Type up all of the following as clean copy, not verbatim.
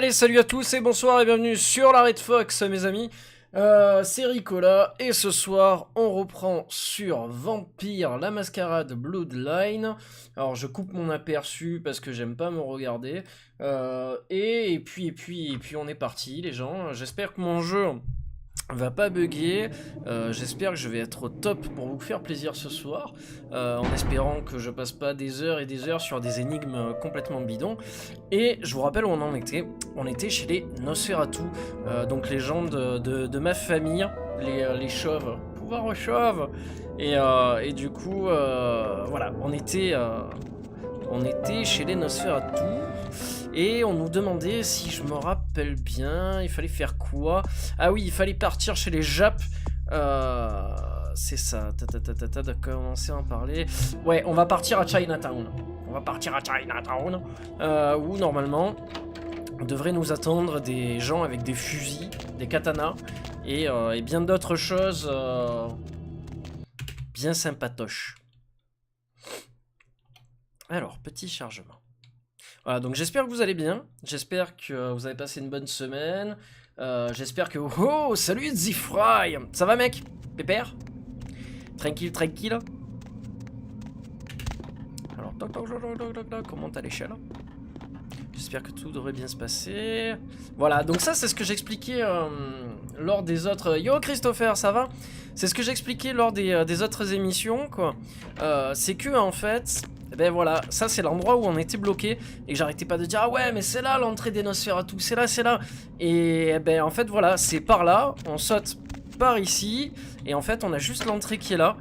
Allez, salut à tous et bonsoir et bienvenue sur la Red Fox, mes amis. C'est Ricola et ce soir on reprend sur Vampire la Mascarade Bloodline. Alors je coupe mon aperçu parce que j'aime pas me regarder. Et puis on est parti les gens. J'espère que mon jeu va pas bugger, j'espère que je vais être au top pour vous faire plaisir ce soir, en espérant que je passe pas des heures et des heures sur des énigmes complètement bidons. Et je vous rappelle où on en était. On était chez les Nosferatu, donc les gens de ma famille, les chauves, pouvoir aux chauves. Et du coup, voilà, on était chez les Nosferatu. Et on nous demandait, si je me rappelle bien, il fallait faire quoi? Ah oui, il fallait partir chez les Japs. C'est ça, de commencer à en parler. Ouais, on va partir à Chinatown. Où normalement devraient nous attendre des gens avec des fusils, des katanas et bien d'autres choses bien sympatoches. Alors, petit chargement. Voilà, donc j'espère que vous allez bien, j'espère que vous avez passé une bonne semaine, j'espère que... Oh, salut Zifry. Ça va mec? Pépère? Tranquille. Alors, toc, on monte à l'échelle. J'espère que tout devrait bien se passer. Voilà, donc ça c'est ce que j'expliquais lors des autres... Yo Christopher, ça va? C'est ce que j'expliquais lors des autres émissions, quoi. C'est que en fait... Ben voilà, ça c'est l'endroit où on était bloqué et que j'arrêtais pas de dire ah ouais mais c'est là l'entrée des Nosferatu, c'est là. Et ben en fait voilà, c'est par là, on saute par ici et en fait on a juste l'entrée qui est là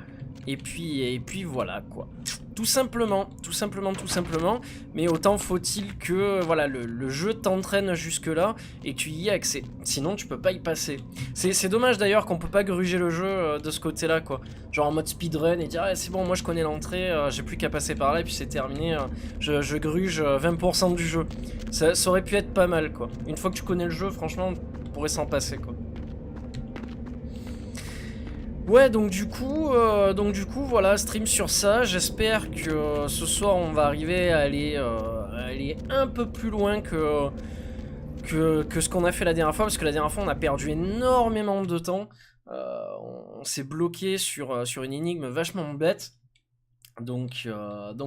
et puis voilà quoi. Tout simplement. Mais autant faut-il que voilà le jeu t'entraîne jusque là et que tu y aies accès. Sinon tu peux pas y passer. C'est dommage d'ailleurs qu'on peut pas gruger le jeu de ce côté-là quoi. Genre en mode speedrun et dire ah, c'est bon moi je connais l'entrée, j'ai plus qu'à passer par là et puis c'est terminé. Je gruge 20% du jeu. Ça aurait pu être pas mal quoi. Une fois que tu connais le jeu franchement on pourrait s'en passer quoi. Ouais, donc du coup, voilà, stream sur ça. J'espère que ce soir on va arriver à aller un peu plus loin que ce qu'on a fait la dernière fois, parce que la dernière fois on a perdu énormément de temps. On s'est bloqué sur une énigme vachement bête. Donc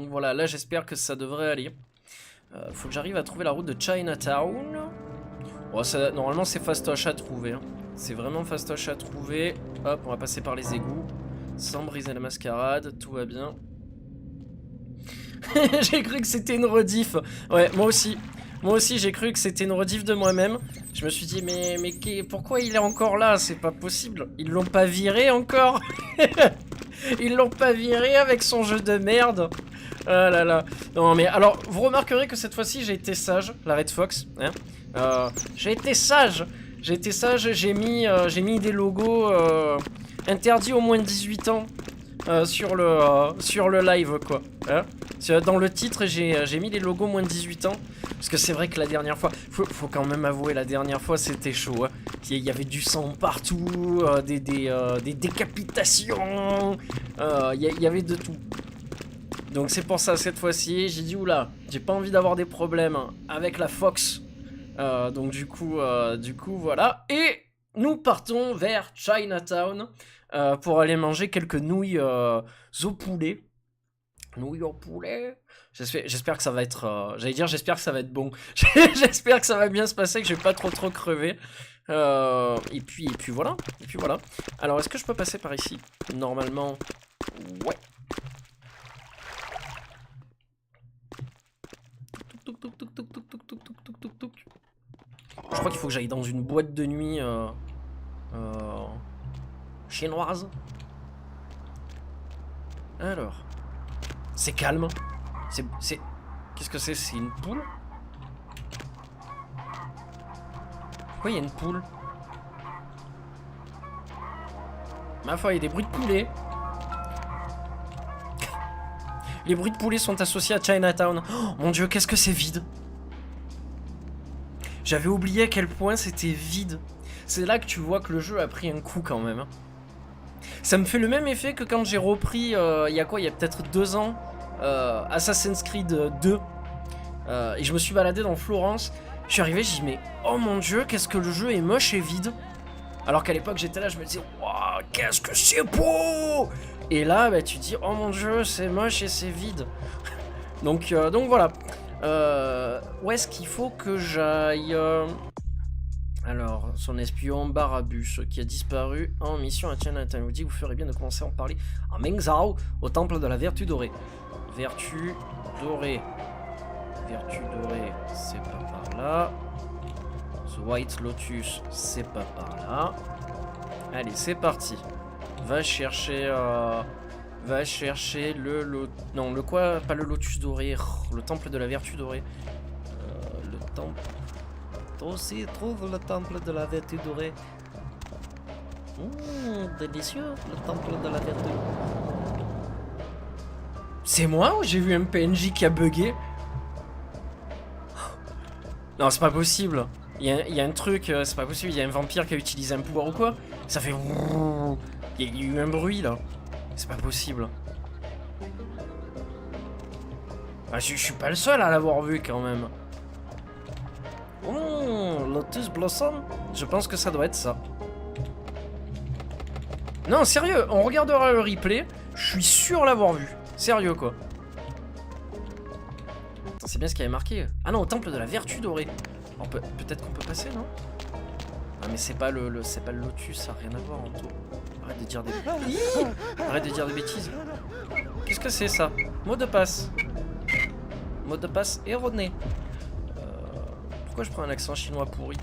voilà, là j'espère que ça devrait aller. Faut que j'arrive à trouver la route de Chinatown. Bon, normalement c'est fastoche à trouver. Hein. C'est vraiment fastoche à trouver. Hop, on va passer par les égouts. Sans briser la mascarade, tout va bien. J'ai cru que c'était une rediff. Ouais, moi aussi. Moi aussi, j'ai cru que c'était une rediff de moi-même. Je me suis dit, mais pourquoi il est encore là? C'est pas possible. Ils l'ont pas viré encore. Ils l'ont pas viré avec son jeu de merde. Ah là là. Non, mais alors, vous remarquerez que cette fois-ci, j'ai été sage, la Red Fox. Hein j'ai été sage, j'ai mis des logos interdits aux moins de 18 ans sur le live quoi. Hein dans le titre j'ai mis les logos moins de 18 ans parce que c'est vrai que la dernière fois, faut quand même avouer la dernière fois c'était chaud. Hein. Il y avait du sang partout, des décapitations, il y avait de tout. Donc c'est pour ça cette fois-ci j'ai dit oula, j'ai pas envie d'avoir des problèmes avec la Fox. Donc du coup voilà. Et nous partons vers Chinatown pour aller manger quelques nouilles au poulet. Nouilles au poulet. J'espère que ça va être... j'espère que ça va être bon. J'espère que ça va bien se passer, que je vais pas trop crever. Et puis voilà. Alors est-ce que je peux passer par ici? Normalement, ouais. Je crois qu'il faut que j'aille dans une boîte de nuit chinoise. Alors, c'est calme. Qu'est-ce que c'est? C'est une poule? Pourquoi il y a une poule? Ma foi, il y a des bruits de poulet. Les bruits de poulet sont associés à Chinatown. Oh mon dieu, qu'est-ce que c'est vide. J'avais oublié à quel point c'était vide. C'est là que tu vois que le jeu a pris un coup quand même. Ça me fait le même effet que quand j'ai repris, il y a peut-être 2 ans, Assassin's Creed 2. Et je me suis baladé dans Florence. Je suis arrivé, j'ai dit mais oh mon dieu, qu'est-ce que le jeu est moche et vide. Alors qu'à l'époque j'étais là, je me disais waouh, qu'est-ce que c'est beau. Et là bah, tu te dis oh mon dieu, c'est moche et c'est vide. donc voilà. Où est-ce qu'il faut que j'aille Alors, son espion Barabus, qui a disparu en mission à Chinatown. Vous dit, vous ferez bien de commencer à en parler en Mengzhao, au temple de la vertu dorée. Vertu dorée. Vertu dorée, c'est pas par là. The White Lotus, c'est pas par là. Allez, c'est parti. Va chercher le non, le quoi? Pas le lotus doré. Le temple de la vertu dorée. Le temple... Toi aussi, trouve le temple de la vertu dorée. Délicieux, le temple de la vertu. C'est moi ou j'ai vu un PNJ qui a bugué? Non, c'est pas possible. Il y a un truc, c'est pas possible. Il y a un vampire qui a utilisé un pouvoir ou quoi? Ça fait... Il y a eu un bruit là. C'est pas possible. Ah, je suis pas le seul à l'avoir vu quand même. Lotus Blossom? Je pense que ça doit être ça. Non, sérieux, on regardera le replay. Je suis sûr l'avoir vu. Sérieux, quoi. C'est bien ce qu'il y avait marqué. Ah non, au temple de la vertu dorée. Peut-être qu'on peut passer, non? Ah, mais c'est pas c'est pas le lotus, ça n'a rien à voir en tout. Arrête de dire des... Arrête de dire des bêtises. Qu'est-ce que c'est, ça? Mot de passe. Mot de passe erroné. Pourquoi je prends un accent chinois pourri?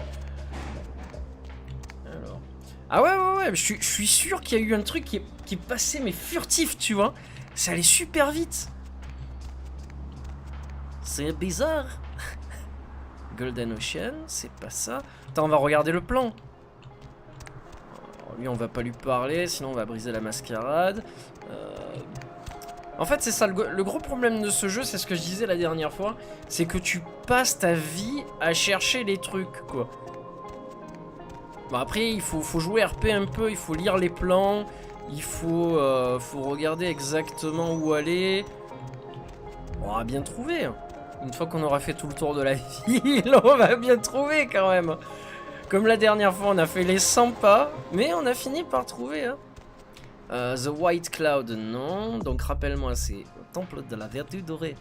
Alors... Ah ouais, je suis sûr qu'il y a eu un truc qui est passé, mais furtif, tu vois. Ça allait super vite. C'est bizarre. Golden Ocean, c'est pas ça. Attends, on va regarder le plan. Alors, lui, on va pas lui parler, sinon on va briser la mascarade. En fait, c'est ça, le gros problème de ce jeu, c'est ce que je disais la dernière fois, c'est que tu passes ta vie à chercher les trucs, quoi. Bon, après, il faut jouer RP un peu, il faut lire les plans, il faut regarder exactement où aller. On va bien trouver. Une fois qu'on aura fait tout le tour de la ville, on va bien trouver quand même. Comme la dernière fois, on a fait les 100 pas, mais on a fini par trouver, hein. The White Cloud, non. Donc rappelle-moi, c'est au temple de la vertu dorée.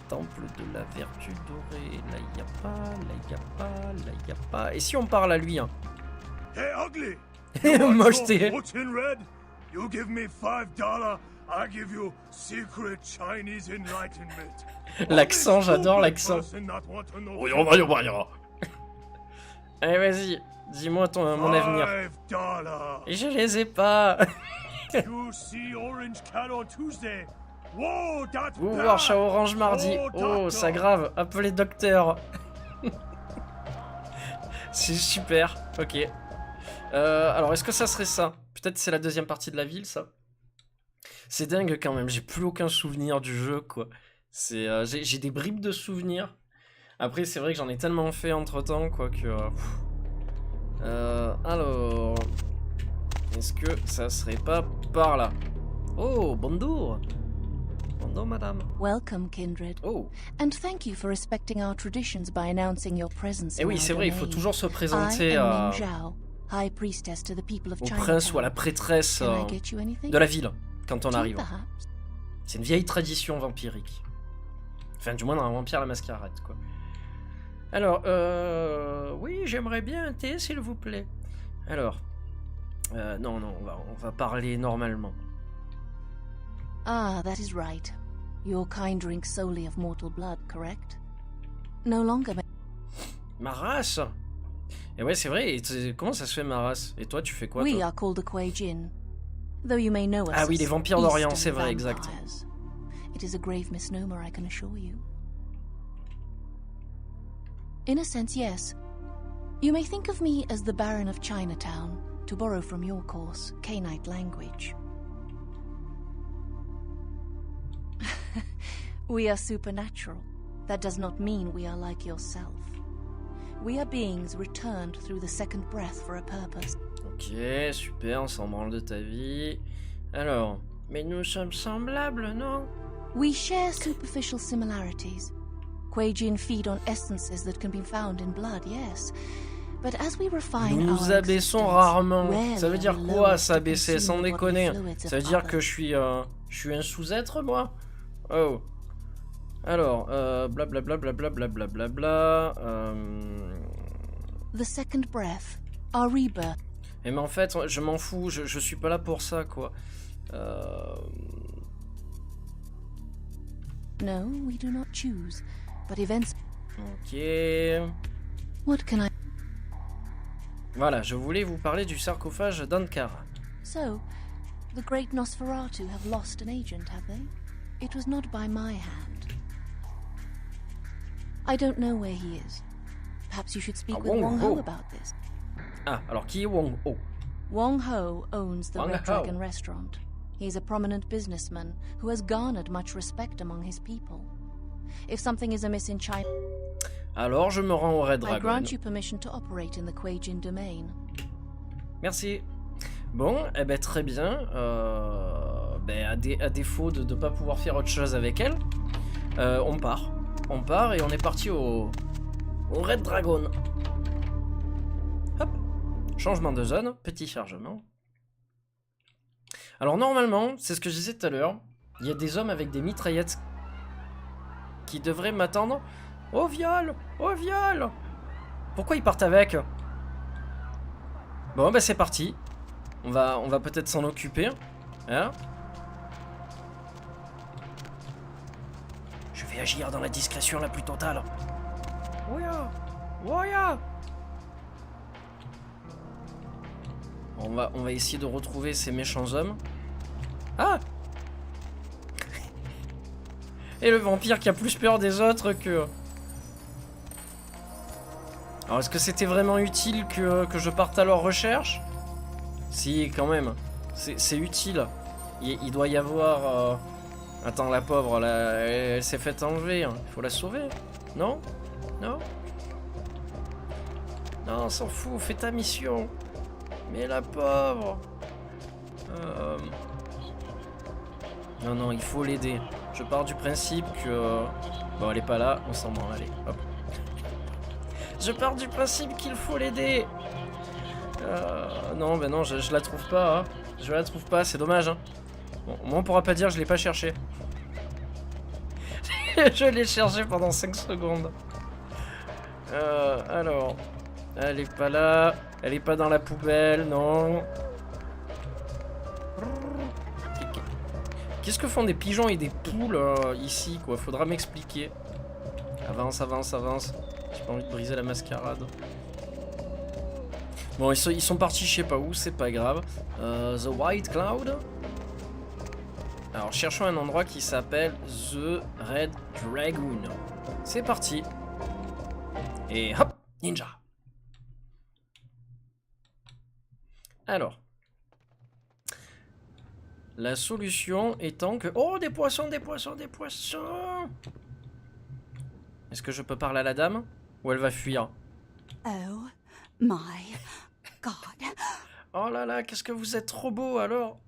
Temple de la vertu dorée. Là, il n'y a pas, là, il n'y a pas, là, il n'y a pas. Et si on parle à lui, hein? Hey, ugly! Mocheté. You give me $5, I give you secret Chinese enlightenment. L'accent, j'adore l'accent. Allez, vas-y. Dis-moi mon avenir. Et je les ai pas. Vous voir chat orange mardi. Oh, ça grave. Appelez docteur. C'est super. Ok. Alors, est-ce que ça serait ça? Peut-être c'est la deuxième partie de la ville, ça. C'est dingue quand même. J'ai plus aucun souvenir du jeu, quoi. J'ai des bribes de souvenirs. Après, c'est vrai que j'en ai tellement fait entre-temps, quoi, que... alors... Est-ce que ça serait pas par là? Oh, bonjour. Bonjour, madame. Welcome, Kindred. Oh. And thank you for respecting our traditions by announcing your presence. Et oui, c'est vrai, il faut toujours se présenter à... High priestess to the people of au Chinatown. prince ou à la prêtresse de la ville, quand on arrive. C'est une vieille tradition vampirique. Enfin, du moins dans un Vampire la Mascarade, quoi. Alors, oui, j'aimerais bien un thé, s'il vous plaît. Alors, non, on va parler normalement. Ah, that is right. Your kind drinks solely of mortal blood, correct? No longer... Ma race? Et ouais, c'est vrai, comment ça se fait ma race? Et toi, tu fais quoi, We toi? are called the Kuei Jin. Though you may know us Ah oui, les as vampires d'Orient, c'est Eastern vrai, exact. vampires. It is a grave misnomer, I can assure you. In a sense, yes. You may think of me as the Baron of Chinatown, to borrow from your course, Cainite language. We are supernatural. That does not mean we are like yourself. We are beings returned through the second breath for a purpose. Ok, super, on s'en branle de ta vie. Alors, mais nous sommes semblables, non? We share superficial similarities, Quagian feed on essences that can be found in blood, yes. But as we refine Nous our nous abaissons existence, rarement. rarely Ça veut dire are we quoi, lowered to s'abaisser, sans consume the bodily déconner? fluids of Ça veut dire que others. je suis un sous-être, moi? Oh. Alors, blablabla, blablabla, blablabla, The second breath, our rebirth. mais en fait, je m'en fous, je suis pas là pour ça, quoi. No, we do not choose, but events. Ok. What can I? Voilà, je voulais vous parler du sarcophage d'Ankara. So, the great Nosferatu have lost an agent, have they? It was not by my hand. I don't know where he is. Perhaps you should speak with Wong Wong Ho. Ho about this. Ah, alors qui est Wong Ho? Wong Ho owns the Wong Red Ho. Dragon restaurant. He's a prominent businessman who has garnered much respect among his people. If something is amiss in China, Alors je me rends au Red I Dragon. grant you permission to operate in the Quagian domain. Merci. Bon, eh ben très bien. À défaut de ne pas pouvoir faire autre chose avec elle, on part. On part et on est parti au Red Dragon. Hop. Changement de zone, petit chargement. Alors normalement, c'est ce que je disais tout à l'heure, il y a des hommes avec des mitraillettes qui devraient m'attendre. Au viol! Au viol! Pourquoi ils partent avec? Bon, bah c'est parti. On va peut-être s'en occuper. Hein? Je vais agir dans la discrétion la plus totale. Ouya! Ouya! On va essayer de retrouver ces méchants hommes. Ah! Et le vampire qui a plus peur des autres que... Alors est-ce que c'était vraiment utile que je parte à leur recherche? Si, quand même. C'est utile. Il doit y avoir... Attends, la pauvre, là, elle s'est faite enlever. Il faut la sauver. Non? Non? Non, on s'en fout, fais ta mission. Mais la pauvre... Non, non, il faut l'aider. Je pars du principe que... Bon, elle est pas là, on s'en branle, allez, hop. Je pars du principe qu'il faut l'aider. Non, ben non, je la trouve pas. Hein. Je la trouve pas, c'est dommage. Hein. Bon, moi, on pourra pas dire je l'ai pas cherché. Je l'ai cherché pendant 5 secondes. Alors... Elle est pas là. Elle est pas dans la poubelle, non. Qu'est-ce que font des pigeons et des poules ici, quoi? Faudra m'expliquer. Avance, avance, avance. J'ai pas envie de briser la mascarade. Bon, ils sont partis je sais pas où, c'est pas grave. The White Cloud. Alors, cherchons un endroit qui s'appelle The Red Dragon. C'est parti. Et hop, ninja. Alors. La solution étant que... Oh, des poissons, des poissons, des poissons! Est-ce que je peux parler à la dame? Ou elle va fuir? Oh my god. Oh là là, qu'est-ce que vous êtes trop beau alors!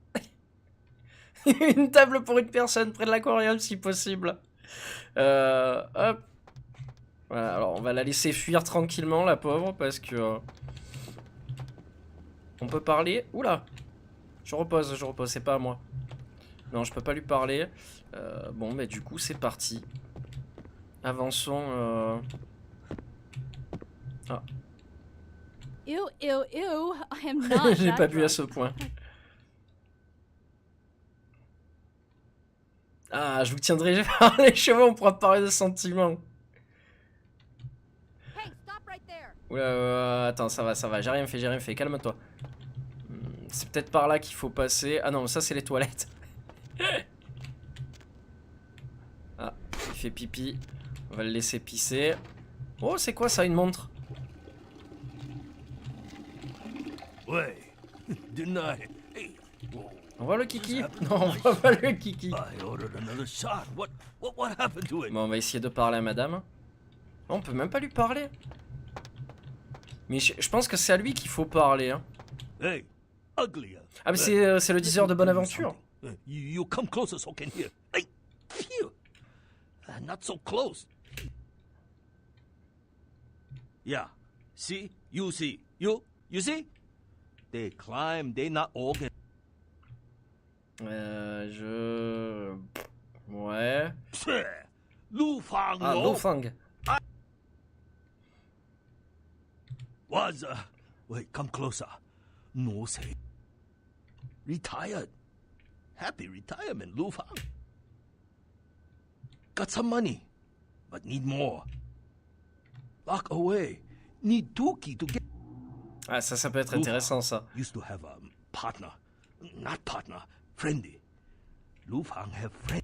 Une table pour une personne près de l'aquarium si possible. Hop. Voilà, alors on va la laisser fuir tranquillement, la pauvre, parce que... On peut parler... Oula! Je repose, c'est pas à moi. Non, je peux pas lui parler. Bon, bah du coup, c'est parti. Avançons. Ah. Ew, ew, ew. I am not. J'ai that pas bu à drunk. ce point. Ah, je vous tiendrai par les cheveux, on pourra parler de sentiments. Hey, stop right there. Oula, attends, ça va, j'ai rien fait, calme-toi. C'est peut-être par là qu'il faut passer. Ah non, ça c'est les toilettes. Ah, il fait pipi. On va le laisser pisser. Oh, c'est quoi ça, une montre? Way, didn't I? Hey, whoa, On voit le kiki? Non, on voit pas le kiki. I ordered another shot. What happened to it? Bon, on va essayer de parler à madame. Oh, on peut même pas lui parler. Mais je pense que c'est à lui qu'il faut parler. Hein. Hey, uglier. Ah, mais c'est le 10 heures de bonne aventure. You come closer so I can hear. Hey, phew. Not so close. Yeah. See? You see. You see? They climb, they not organ. Ouais. Lu Fang Ah, Lu Fang. was wait, come closer. No say. Retired. Happy retirement, Lu Fang. Got some money, but need more. Lock away. Need Tuki to get. Ah, ça peut être intéressant, ça. Used to have a partner. Not partner. Friendly. Lu Fang have friend.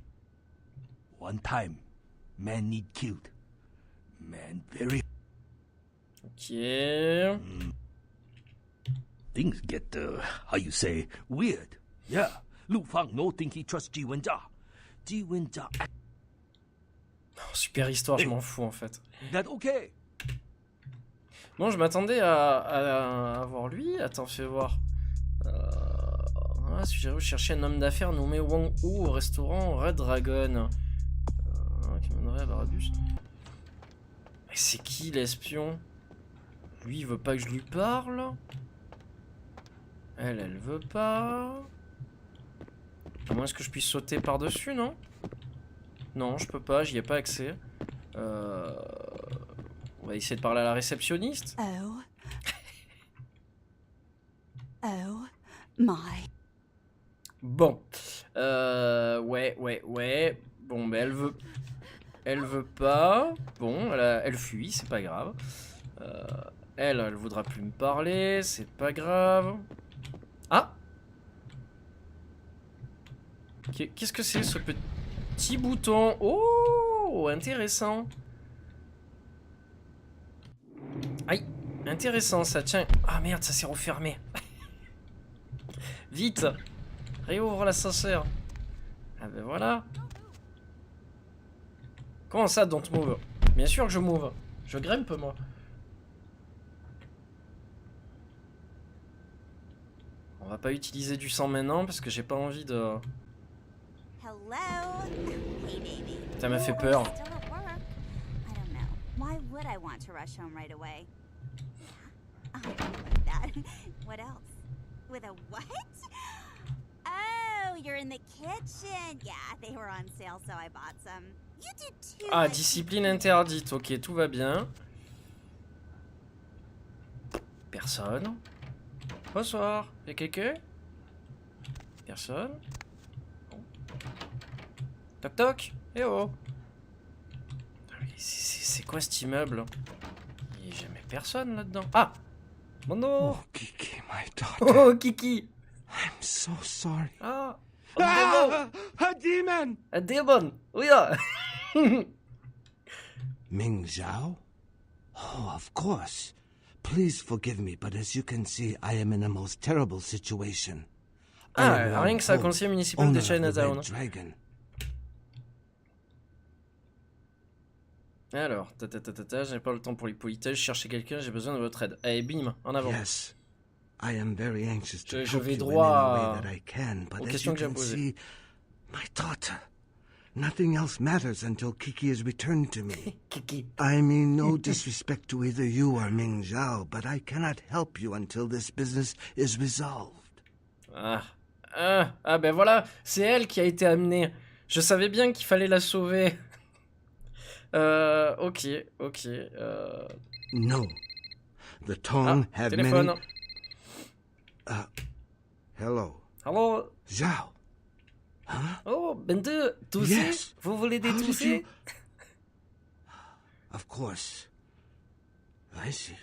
One time, man need killed. Man very. Ok. Things get, how you say, weird. Yeah. Lu Fang no think he trust Ji Wenjia. Ji Wenjia act Oh, super histoire, je m'en fous, en fait. that okay. Bon, je m'attendais à voir lui. Attends, fais voir. Si j'avais cherché un homme d'affaires nommé Wang Hu au restaurant Red Dragon. Qui mènerait à Barabus. Mais c'est qui l'espion? Lui, il veut pas que je lui parle. Elle veut pas. À moins que je puisse sauter par-dessus, non? Non, je peux pas, j'y ai pas accès. On va essayer de parler à la réceptionniste. Oh. Oh my. Bon. Ouais. Bon, ben elle veut pas. Bon, elle fuit, c'est pas grave. Elle voudra plus me parler, c'est pas grave. Ah! Qu'est-ce que c'est ce petit bouton? Oh, intéressant. Aïe, intéressant ça, tiens. Ah merde, ça s'est refermé. Vite, réouvre l'ascenseur. Ah ben voilà. Comment ça, don't move? Bien sûr que je move. Je grimpe, moi. On va pas utiliser du sang maintenant parce que j'ai pas envie de... Hello. Hey, baby. Ça m'a fait peur. Still at work? I don't know. Why would I want to rush home right away? Oh, I like that. What else? With a what? Oh, you're in the kitchen. Yeah, they were on sale, so I bought some. You did too. Ah, discipline interdite. Ok, tout va bien. Personne. Bonsoir. Y'a quelqu'un? Personne. Bon. Toc toc. Eh oh. C'est quoi cet immeuble? Il n'y a jamais personne là-dedans. Ah! Bonjour. Oh, Kiki, my daughter. Oh, Kiki. I'm so sorry. Ah! Un démon. A demon! Un démon. Oui, ah. Ming Zhao? Oh, of course. Please forgive me, but as you can see, I am in a most terrible situation. I am Ah, Wang rien que ça, Ho, conseiller municipal owner de of the Chinatown. Red Dragon. Alors, j'ai pas le temps pour les politesses, chercher quelqu'un, j'ai besoin de votre aide. Allez, bim, en avant. Yes, I am very anxious to Je help vais you in droit any way that I can, but aux as questions you que j'ai can posées. see, my daughter, nothing else matters until Kiki is returned to me. Kiki. I mean no disrespect to either you or Ming Zhao, but I cannot help you until this business is resolved. Ah, ben voilà, c'est elle qui a été amenée. Je savais bien qu'il fallait la sauver. Ok. No. The Tong have Téléphone. many... hello. Allô? Zhao. Huh? Oh, ben deux, tousser? Yes. Vous voulez des How did tousser? you- Of course. I see.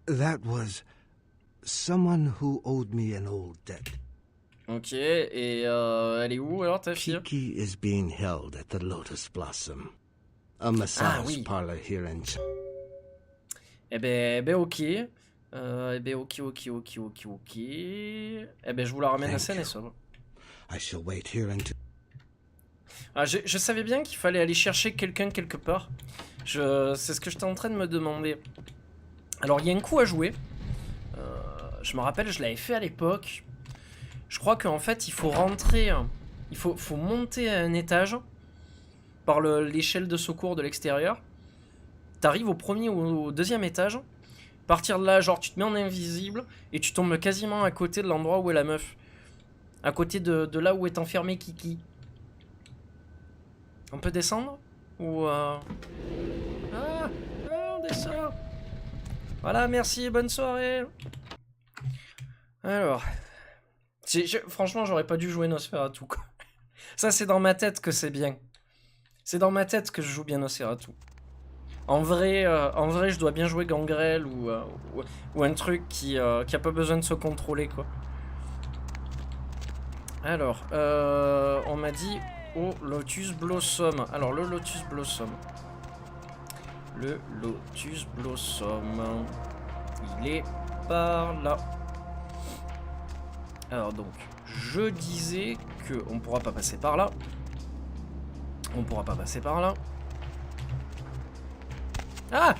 That was someone who owed me an old debt. Ok, et elle est où alors ta fille? Kiki is being held at the Lotus Blossom, a massage oui. parlor here in China. Eh ben ok. Ok. Eh ben je vous la ramène à Thank scène you. et sauve. I shall wait here until... Ah, je savais bien qu'il fallait aller chercher quelqu'un quelque part. C'est ce que j'étais en train de me demander. Alors, il y a un coup à jouer. Je me rappelle, je l'avais fait à l'époque. Je crois qu'en fait, il faut rentrer... Il faut monter à un étage par l'échelle de secours de l'extérieur. t'arrives au premier ou au deuxième étage. Partir de là, genre tu te mets en invisible et tu tombes quasiment à côté de l'endroit où est la meuf. À côté de là où est enfermé Kiki. On peut descendre? Ou on descend. Voilà, merci, bonne soirée. Alors, franchement, j'aurais pas dû jouer Nosferatu, quoi. Ça, c'est dans ma tête que c'est bien. C'est dans ma tête que je joue bien Nosferatu. En vrai, je dois bien jouer Gangrel ou un truc qui a pas besoin de se contrôler, quoi. Alors, on m'a dit au Lotus Blossom. Alors, le Lotus Blossom. Le Lotus Blossom. Il est par là. Alors donc, je disais que on pourra pas passer par là. On pourra pas passer par là. Ah!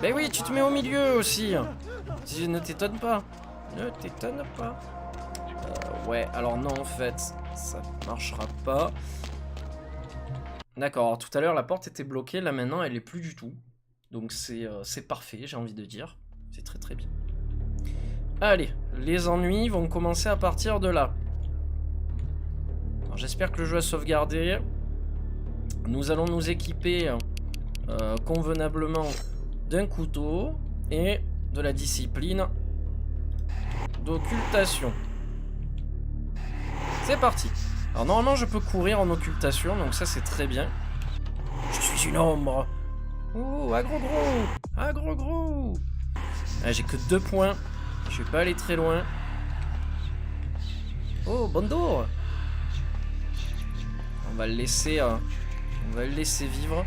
Ben oui, tu te mets au milieu aussi. Ne t'étonne pas. Ne t'étonne pas. Ouais, alors non, en fait, ça marchera pas. D'accord, alors tout à l'heure, la porte était bloquée. Là, maintenant, elle est plus du tout. Donc, c'est parfait, j'ai envie de dire. C'est très très bien. Allez, les ennuis vont commencer à partir de là. J'espère que le jeu a sauvegardé. Nous allons nous équiper convenablement d'un couteau et de la discipline d'occultation. C'est parti. Alors normalement je peux courir en occultation, donc ça c'est très bien. Je suis une ombre. Ouh, agro-gros. Agro-gros. Ah, j'ai que 2 points. Je vais pas aller très loin. Oh, Bondo. On va le laisser vivre.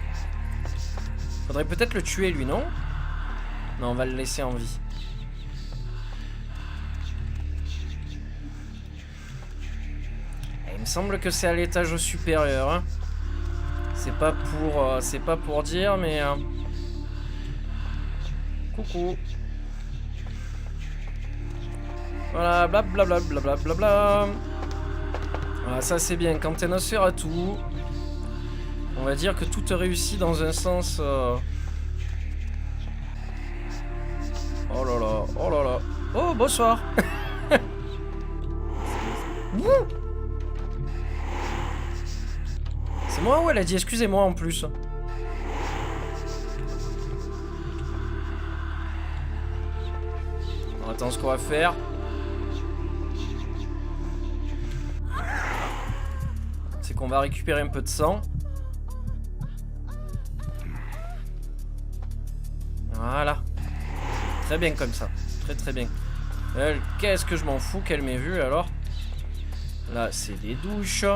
Faudrait peut-être le tuer lui, non? Non, on va le laisser en vie. Il me semble que c'est à l'étage supérieur. Hein. C'est pas pour dire, mais coucou. Voilà, blablabla, blablabla. Voilà, ça c'est bien. Quand t'es Nosferatu, on va dire que tout te réussit dans un sens. Oh là là, oh là là. Oh, bonsoir. C'est moi ou elle a dit excusez-moi en plus? Alors, attends, ce qu'on va faire. C'est qu'on va récupérer un peu de sang. Voilà. Très bien comme ça. Très très bien. Elle, qu'est-ce que je m'en fous qu'elle m'ait vu alors? Là, c'est des douches.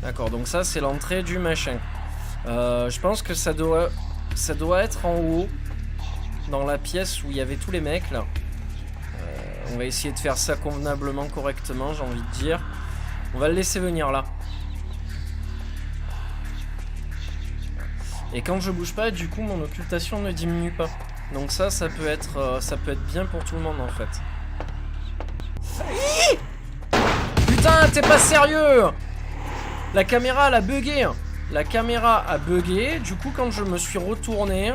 D'accord, donc ça c'est l'entrée du machin. Je pense que ça doit être en haut, dans la pièce où il y avait tous les mecs là. On va essayer de faire ça convenablement, correctement, j'ai envie de dire. On va le laisser venir là. Et quand je bouge pas, du coup mon occultation ne diminue pas. Donc ça peut être bien pour tout le monde en fait. Putain, t'es pas sérieux! La caméra elle a bugué. La caméra a bugué. Du coup quand je me suis retourné,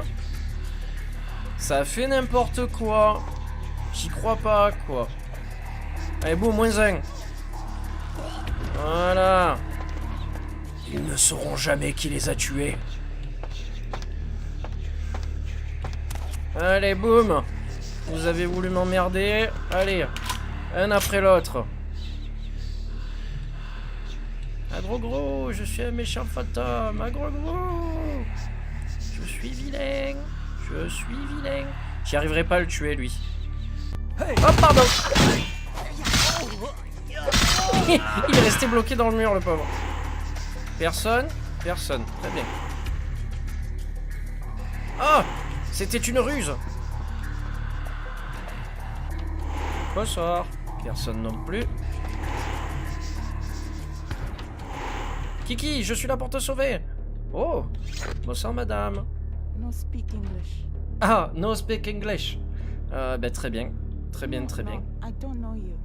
ça a fait n'importe quoi. J'y crois pas quoi. Allez boum, -1. Voilà. Ils ne sauront jamais qui les a tués. Allez boum. Vous avez voulu m'emmerder. Allez, un après l'autre. Agro-gros, je suis un méchant fantôme. Agro-gros, je suis vilain. Je suis vilain. J'y arriverai pas à le tuer lui. Oh pardon. Il est resté bloqué dans le mur le pauvre. Personne. Personne. Très bien. Ah, c'était une ruse. Bonsoir. Personne non plus. Kiki, je suis là pour te sauver. Oh, bonsoir madame. No speak English. Ah, no speak English. Bah très bien. Très bien, très bien. I don't know you.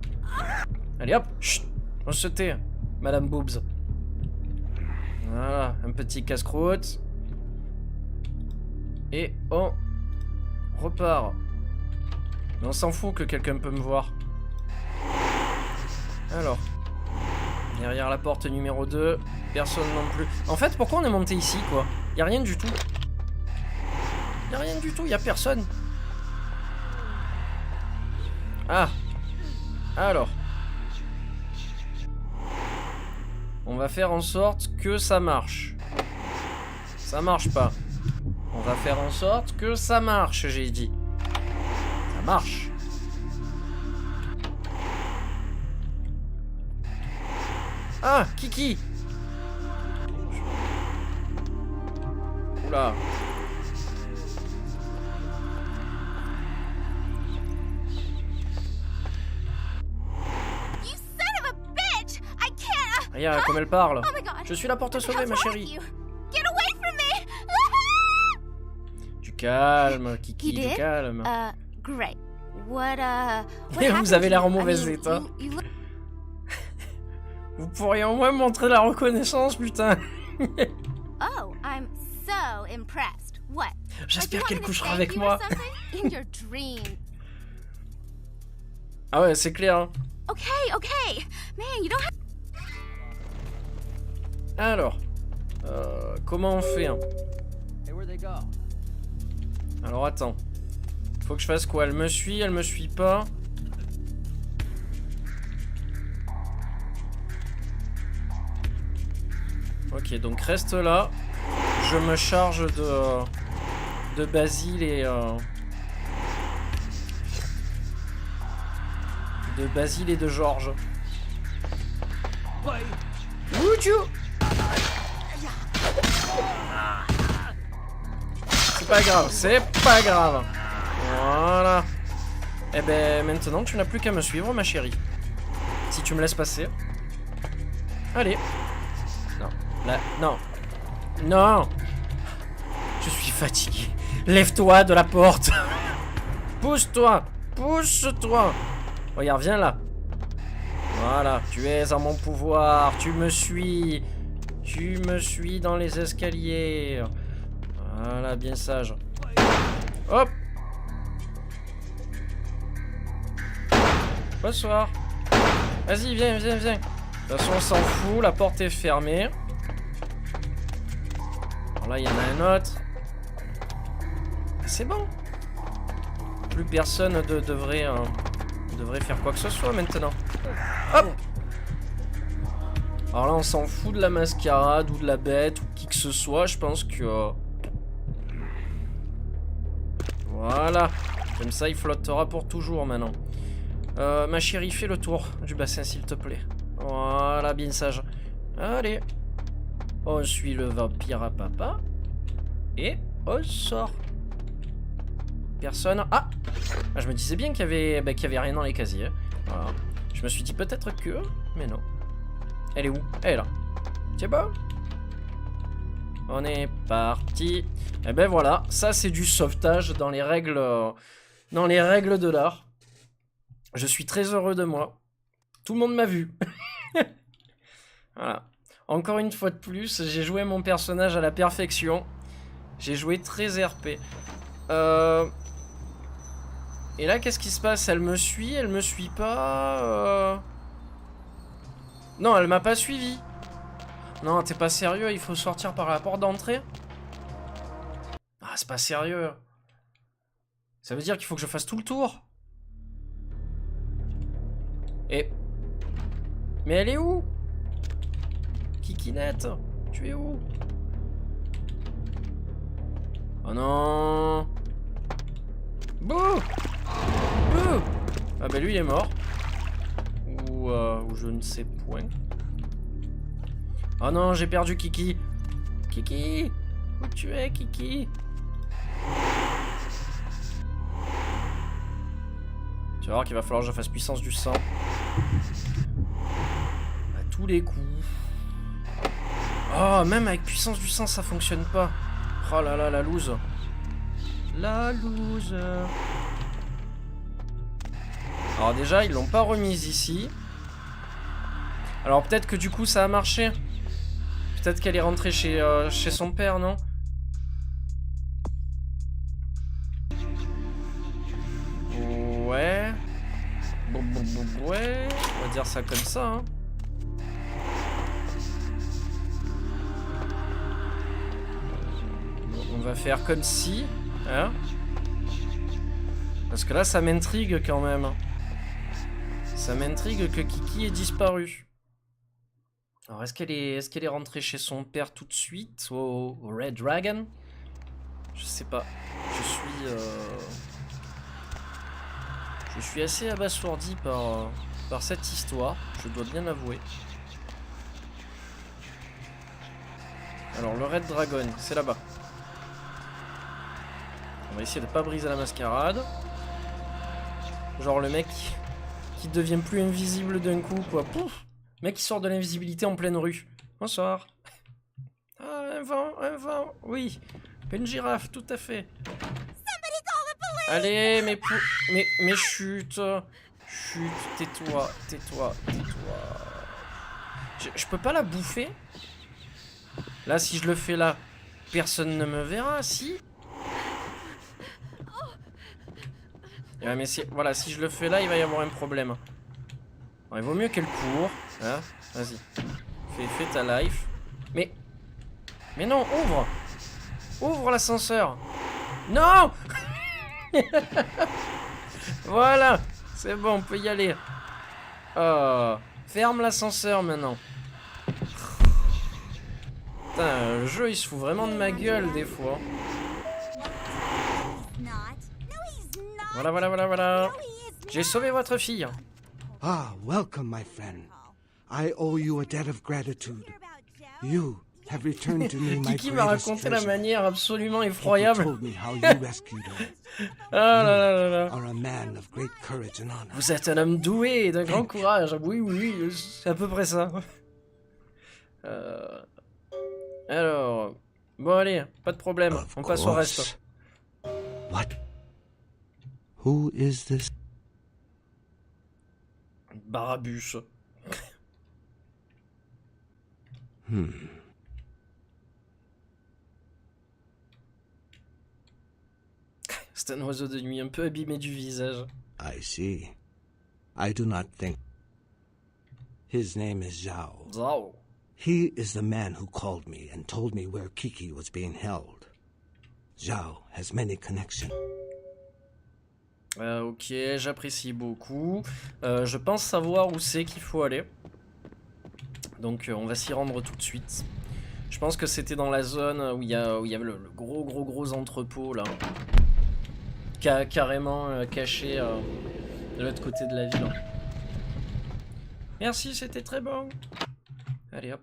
Allez hop, chut, on se tait, madame Boobs. Voilà, un petit casse-croûte. Et on repart. Mais on s'en fout que quelqu'un peut me voir. Alors. Derrière la porte numéro 2. Personne non plus. En fait, pourquoi on est monté ici, quoi? Y a rien du tout. Y a rien du tout, y a personne. Ah. Alors. On va faire en sorte que ça marche. Ça marche pas. On va faire en sorte que ça marche, j'ai dit. Ça marche. Ah, Kiki. Oula. You son of a bitch! I can't. Regarde comme elle parle. Oh my god. Je suis là pour te sauver, ma What's wrong chérie. with you? Get away from me! Du calme, Kiki, You du did? calme. Great. What Et vous happened avez to l'air en you? I mauvais mean, état. you look- Vous pourriez au moins montrer la reconnaissance, putain. Oh, I'm so impressed. What? J'espère Like, you qu'elle want me to couchera thank avec you or moi. something? In your dream. Ah ouais, c'est clair. Hein. Okay, okay. Man, you don't have. Alors, comment on fait hein? Alors attends. Faut que je fasse quoi? Elle me suit pas. Ok, donc reste là. Je me charge de Basile et de Georges. Wouchou! C'est pas grave, c'est pas grave. Voilà. Eh ben maintenant tu n'as plus qu'à me suivre, ma chérie. Si tu me laisses passer. Allez. Non. Là, non. Non. Je suis fatigué. Lève-toi de la porte. Pousse-toi. Pousse-toi. Regarde, viens là. Voilà, tu es en mon pouvoir. Tu me suis. Tu me suis dans les escaliers. Voilà, bien sage. Hop. Bonsoir. Vas-y, viens, viens, viens. De toute façon, on s'en fout. La porte est fermée. Alors là, il y en a un autre. C'est bon. Plus personne ne devrait faire quoi que ce soit maintenant. Hop. Alors là, on s'en fout de la mascarade ou de la bête ou qui que ce soit. Je pense que... Voilà. Comme ça, il flottera pour toujours maintenant. Ma chérie, fais le tour du bassin, s'il te plaît. Voilà, bien sage. Allez. On suit le vampire à papa. Et on sort. Personne. Ah, je me disais bien qu'il y avait rien dans les casiers. Voilà. Je me suis dit peut-être que... Mais non. Elle est où? Elle est là. C'est bon? On est parti. Et ben voilà. Ça, c'est du sauvetage dans les règles de l'art. Je suis très heureux de moi. Tout le monde m'a vu. Voilà. Encore une fois de plus, j'ai joué mon personnage à la perfection. J'ai joué très RP. Et là, qu'est-ce qui se passe? Elle me suit? Elle me suit pas? Non, elle m'a pas suivi. Non, t'es pas sérieux? Il faut sortir par la porte d'entrée? Ah, c'est pas sérieux. Ça veut dire qu'il faut que je fasse tout le tour? Et... Mais elle est où? Kikinette, tu es où? Oh non. Bouh. Bouh. Ah bah lui il est mort. Ou je ne sais point. Oh non, j'ai perdu Kiki. Kiki, où tu es, Kiki? Tu vas voir qu'il va falloir que je fasse puissance du sang. À tous les coups. Oh, même avec puissance du sang, ça fonctionne pas. Oh là là, la loose. La loose. Alors déjà, ils l'ont pas remise ici. Alors peut-être que du coup, ça a marché. Peut-être qu'elle est rentrée chez son père, non? Ouais. Ouais. On va dire ça comme ça, hein. On va faire comme si, hein. Parce que là, ça m'intrigue quand même. Ça m'intrigue que Kiki ait disparu. Alors, est-ce qu'elle est rentrée chez son père tout de suite au Red Dragon? Je sais pas. Je suis assez abasourdi par cette histoire, je dois bien l'avouer. Alors, le Red Dragon, c'est là-bas. On va essayer de pas briser la mascarade. Genre le mec qui devient plus invisible d'un coup, quoi. Pouf! Le mec qui sort de l'invisibilité en pleine rue. Bonsoir. Ah, un vent, oui. Une girafe, tout à fait. Allez, mais chut. Chut, tais-toi. Je peux pas la bouffer? Là, si je le fais là, personne ne me verra, si? Ouais, mais voilà, si je le fais là, il va y avoir un problème. Bon, il vaut mieux qu'elle court. Hein? Vas-y. Fais ta life. Mais non, ouvre! Ouvre l'ascenseur! Non! Voilà! C'est bon, on peut y aller. Oh, ferme l'ascenseur maintenant. Putain, le jeu il se fout vraiment de ma gueule des fois. Voilà. J'ai sauvé votre fille. Ah, welcome, my friend. I owe you a debt of gratitude. You have returned to me my Kiki m'a greatest raconté la treasure. manière absolument You effroyable. told me how you rescued her. Ah là. You are a man of great courage and honor. Vous êtes un homme doué et d'un grand courage. Oui, c'est à peu près ça. Alors, bon allez, pas de problème. Of On passe au reste. course. What? Who is this? Barabus. C'est un oiseau de nuit un peu abîmé du visage. I see. I do not think. His name is Zhao. Zao. He is the man who called me and told me where Kiki was being held. Zhao has many connections. Ok, j'apprécie beaucoup. Je pense savoir où c'est qu'il faut aller. Donc on va s'y rendre tout de suite. Je pense que c'était dans la zone où il y avait le gros entrepôt là. Carrément caché de l'autre côté de la ville. Merci, c'était très bon. Allez hop.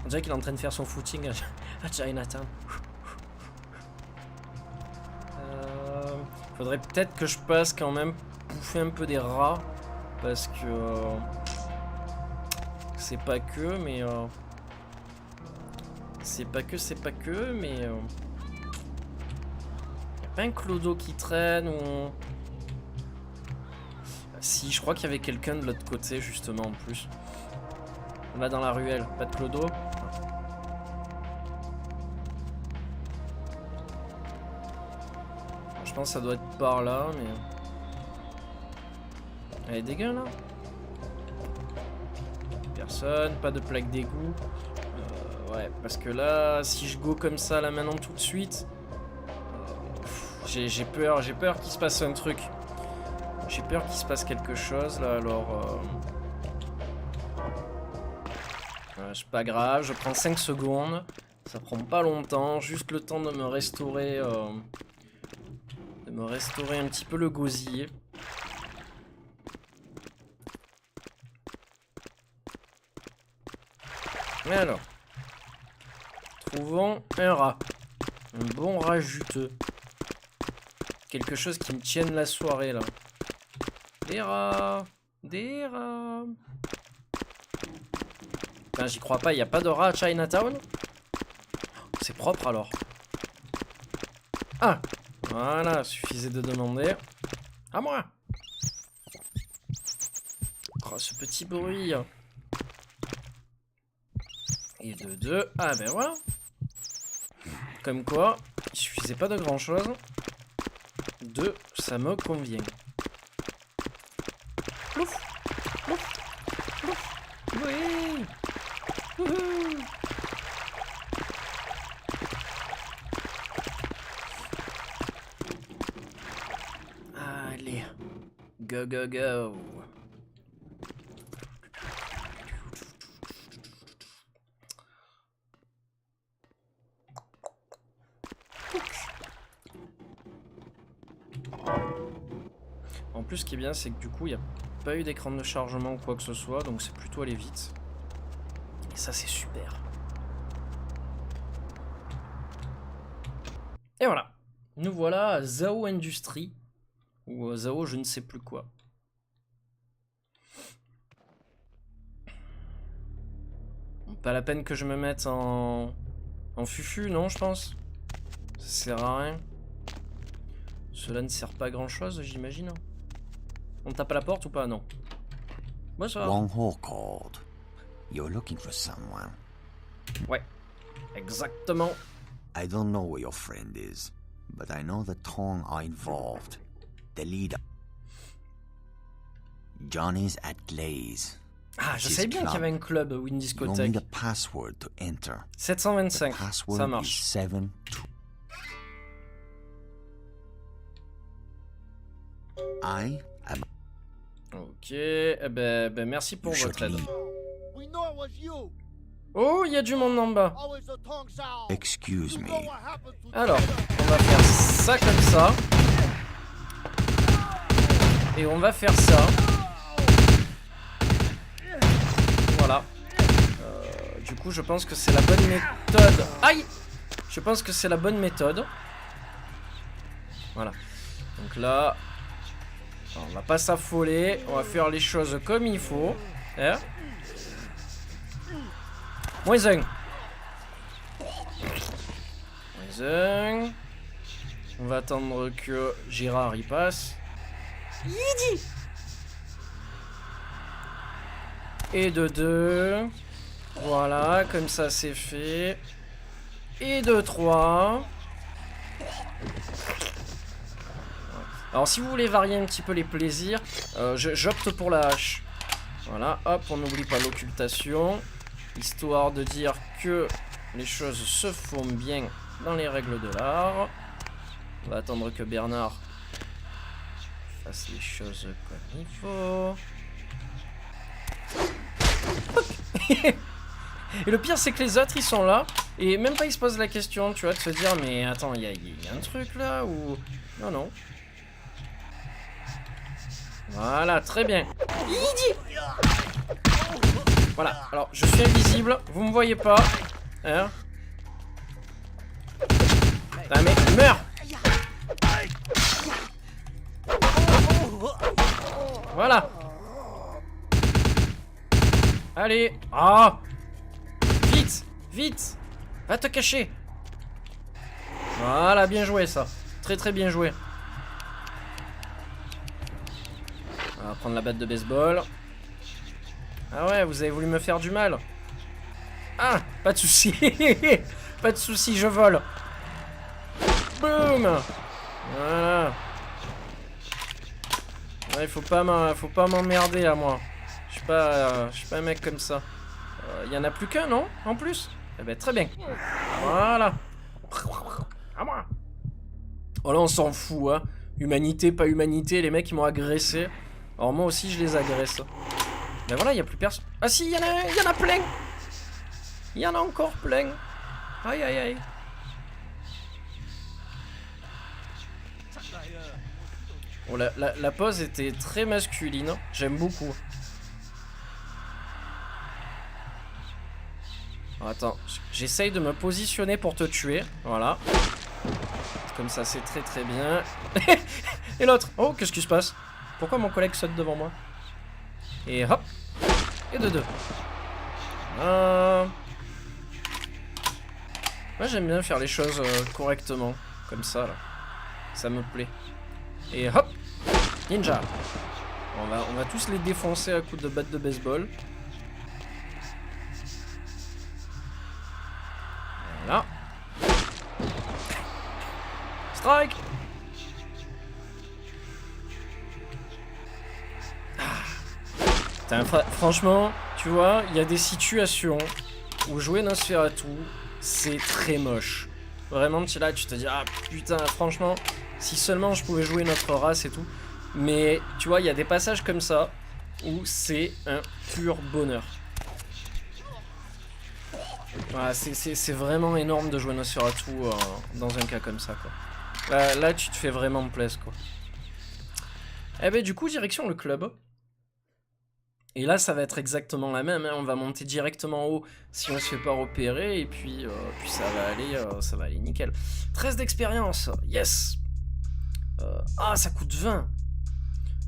On dirait qu'il est en train de faire son footing à Chinatown. Faudrait peut-être que je passe quand même bouffer un peu des rats. Parce que... c'est pas que, mais... c'est pas que, mais... Y'a pas un clodo qui traîne ou... Si, je crois qu'il y avait quelqu'un de l'autre côté, justement, en plus. Là, dans la ruelle. Pas de clodo. Je pense que ça doit être par là, mais... Elle est dégueu, là. Personne, pas de plaque d'égout. Ouais, parce que là, si je go comme ça, là, maintenant, tout de suite... j'ai peur qu'il se passe un truc. J'ai peur qu'il se passe quelque chose, là, alors... c'est pas grave, je prends 5 secondes. Ça prend pas longtemps, juste le temps de me restaurer... un petit peu le gosier. Alors. Trouvons un rat. Un bon rat juteux. Quelque chose qui me tienne la soirée, là. Des rats. Des rats. Putain, j'y crois pas, il n'y a pas de rat à Chinatown? C'est propre, alors. Ah, voilà, suffisait de demander. À moi. Oh, ce petit bruit. Et de 2. Ah ben voilà. Comme quoi, il suffisait pas de grand chose. 2, ça me convient. Plouf, plouf, plouf. Oui. Wouhou. Allez. Go, go, go. En plus, ce qui est bien, c'est que du coup, il n'y a pas eu d'écran de chargement ou quoi que ce soit, donc c'est plutôt aller vite. Et ça, c'est super. Et voilà. Nous voilà à Zao Industries. Ou Zao je ne sais plus quoi. Pas la peine que je me mette en fufu, non, je pense. Ça sert à rien. Cela ne sert pas à grand chose, j'imagine. On tape à la porte ou pas? Non. Bonsoir. Wong Ho called. You're looking for someone. Ouais, exactement. I don't know where your friend is, but I know the Tong are involved. The leader. Johnny's at Glaze. Ah, je savais bien qu'il y avait un club ou une You'll discothèque. need a password to enter. 725, The password ça is marche. 72. I am. Ok, eh ben merci pour You should votre aide. leave. Oh, il y a du monde en bas. Excuse me. Alors, on va faire ça comme ça. Et on va faire ça. Voilà. Du coup, je pense que c'est la bonne méthode. Aïe! Je pense que c'est la bonne méthode. Voilà. Donc là, on va pas s'affoler. On va faire les choses comme il faut. Hein? Moins 1. Moins 1. On va attendre que Gérard y passe. Yidi! Et de 2. Voilà, comme ça c'est fait. Et de 3. Alors si vous voulez varier un petit peu les plaisirs, j'opte pour la hache. Voilà, hop, on n'oublie pas l'occultation. Histoire de dire que les choses se font bien dans les règles de l'art. On va attendre que Bernard fasse les choses comme il faut. Et le pire c'est que les autres ils sont là et même pas ils se posent la question, tu vois, de se dire mais attends, il y a un truc là ou... Non, non. Voilà, très bien. Voilà, alors je suis invisible, vous me voyez pas. Hein? Putain, mais meurs! Voilà. Allez. Ah! Vite! Vite! Va te cacher! Voilà, bien joué ça. Très très bien joué. On va prendre la batte de baseball. Ah ouais, vous avez voulu me faire du mal. Ah, pas de souci. Pas de souci, je vole. Boum. Voilà. Ouais, faut pas m'emmerder à moi. Je suis pas un mec comme ça. Y en a plus qu'un, non? En plus? Eh ben très bien. Voilà. À moi. Oh là, on s'en fout, hein. Humanité, pas humanité, les mecs ils m'ont agressé. Alors moi aussi je les agresse. Ben voilà, il y a plus personne. Ah si, il y en a plein. Il y en a encore plein. Aïe aïe aïe. Oh, la pose était très masculine. J'aime beaucoup. Oh, attends, j'essaye de me positionner pour te tuer. Voilà. Comme ça, c'est très très bien. Et l'autre. Oh, qu'est-ce qui se passe? Pourquoi mon collègue saute devant moi? Et hop. Et de 2. Moi, j'aime bien faire les choses correctement. Comme ça, là. Ça me plaît. Et hop, ninja. On va tous les défoncer à coups de batte de baseball. Voilà. Strike. Franchement, tu vois, il y a des situations où jouer Nosferatu, c'est très moche. Vraiment, tu es là, tu te dis, ah putain, franchement, si seulement je pouvais jouer notre race et tout. Mais tu vois, il y a des passages comme ça où c'est un pur bonheur. Voilà, c'est vraiment énorme de jouer Nosferatu dans un cas comme ça, quoi. Là, tu te fais vraiment plaisir, quoi. Eh ben, du coup, direction le club. Et là, ça va être exactement la même, hein. On va monter directement en haut si on se fait pas repérer, et puis ça va aller nickel. 13 d'expérience, yes. Ah, ça coûte 20.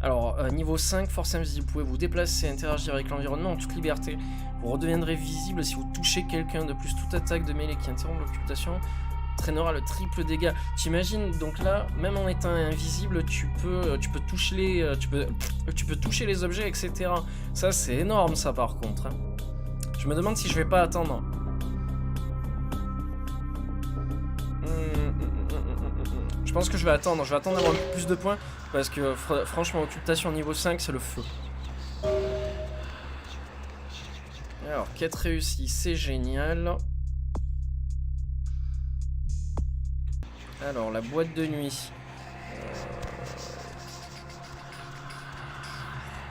Alors, niveau 5, force invisible, vous pouvez vous déplacer, interagir avec l'environnement en toute liberté. Vous redeviendrez visible si vous touchez quelqu'un. De plus, toute attaque de mêlée qui interrompt l'occultation traînera le triple dégâts. T'imagines, donc là, même en étant invisible, tu peux toucher les objets, etc. Ça, c'est énorme, ça, par contre, hein. Je me demande si je vais pas attendre. Je pense que je vais attendre d'avoir un peu plus de points, parce que franchement, occultation niveau 5, c'est le feu. Alors, quête réussie, c'est génial. Alors, la boîte de nuit.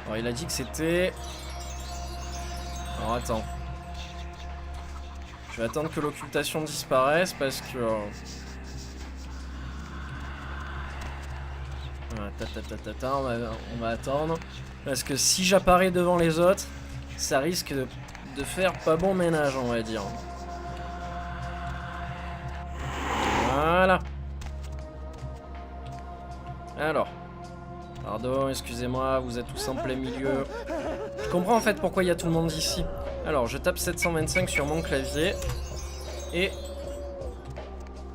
Alors, il a dit que c'était... Alors, attends. Je vais attendre que l'occultation disparaisse, parce que... On va attendre. Parce que si j'apparais devant les autres, ça risque de faire pas bon ménage, on va dire. Voilà. Alors. Pardon, excusez-moi, vous êtes tous en plein milieu. Je comprends en fait pourquoi il y a tout le monde ici. Alors, je tape 725 sur mon clavier. Et...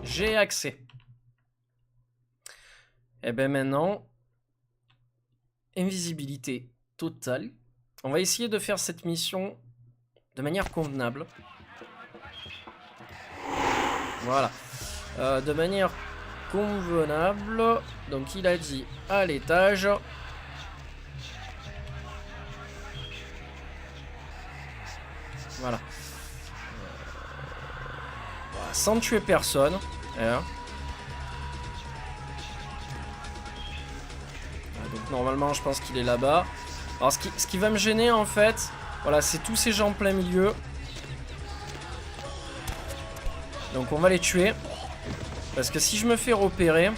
j'ai accès. Et ben maintenant... invisibilité totale. On va essayer de faire cette mission de manière convenable. Voilà. De manière convenable. Donc il a dit à l'étage. Voilà. Sans tuer personne. Hein. Donc normalement je pense qu'il est là-bas. Alors ce qui va me gêner en fait, voilà, c'est tous ces gens en plein milieu. Donc on va les tuer. Parce que si je me fais repérer,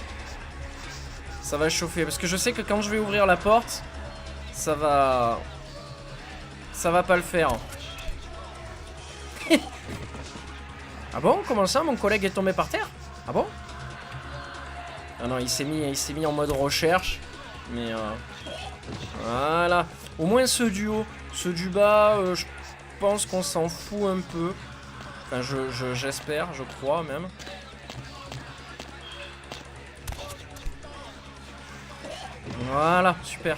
ça va chauffer. Parce que je sais que quand je vais ouvrir la porte, ça va pas le faire. Ah bon? Comment ça? Mon collègue est tombé par terre? Ah bon? Ah non, il s'est mis en mode recherche. Mais voilà. Au moins ceux du haut. Ceux du bas, je pense qu'on s'en fout un peu. Enfin, j'espère, je crois même. Voilà, super.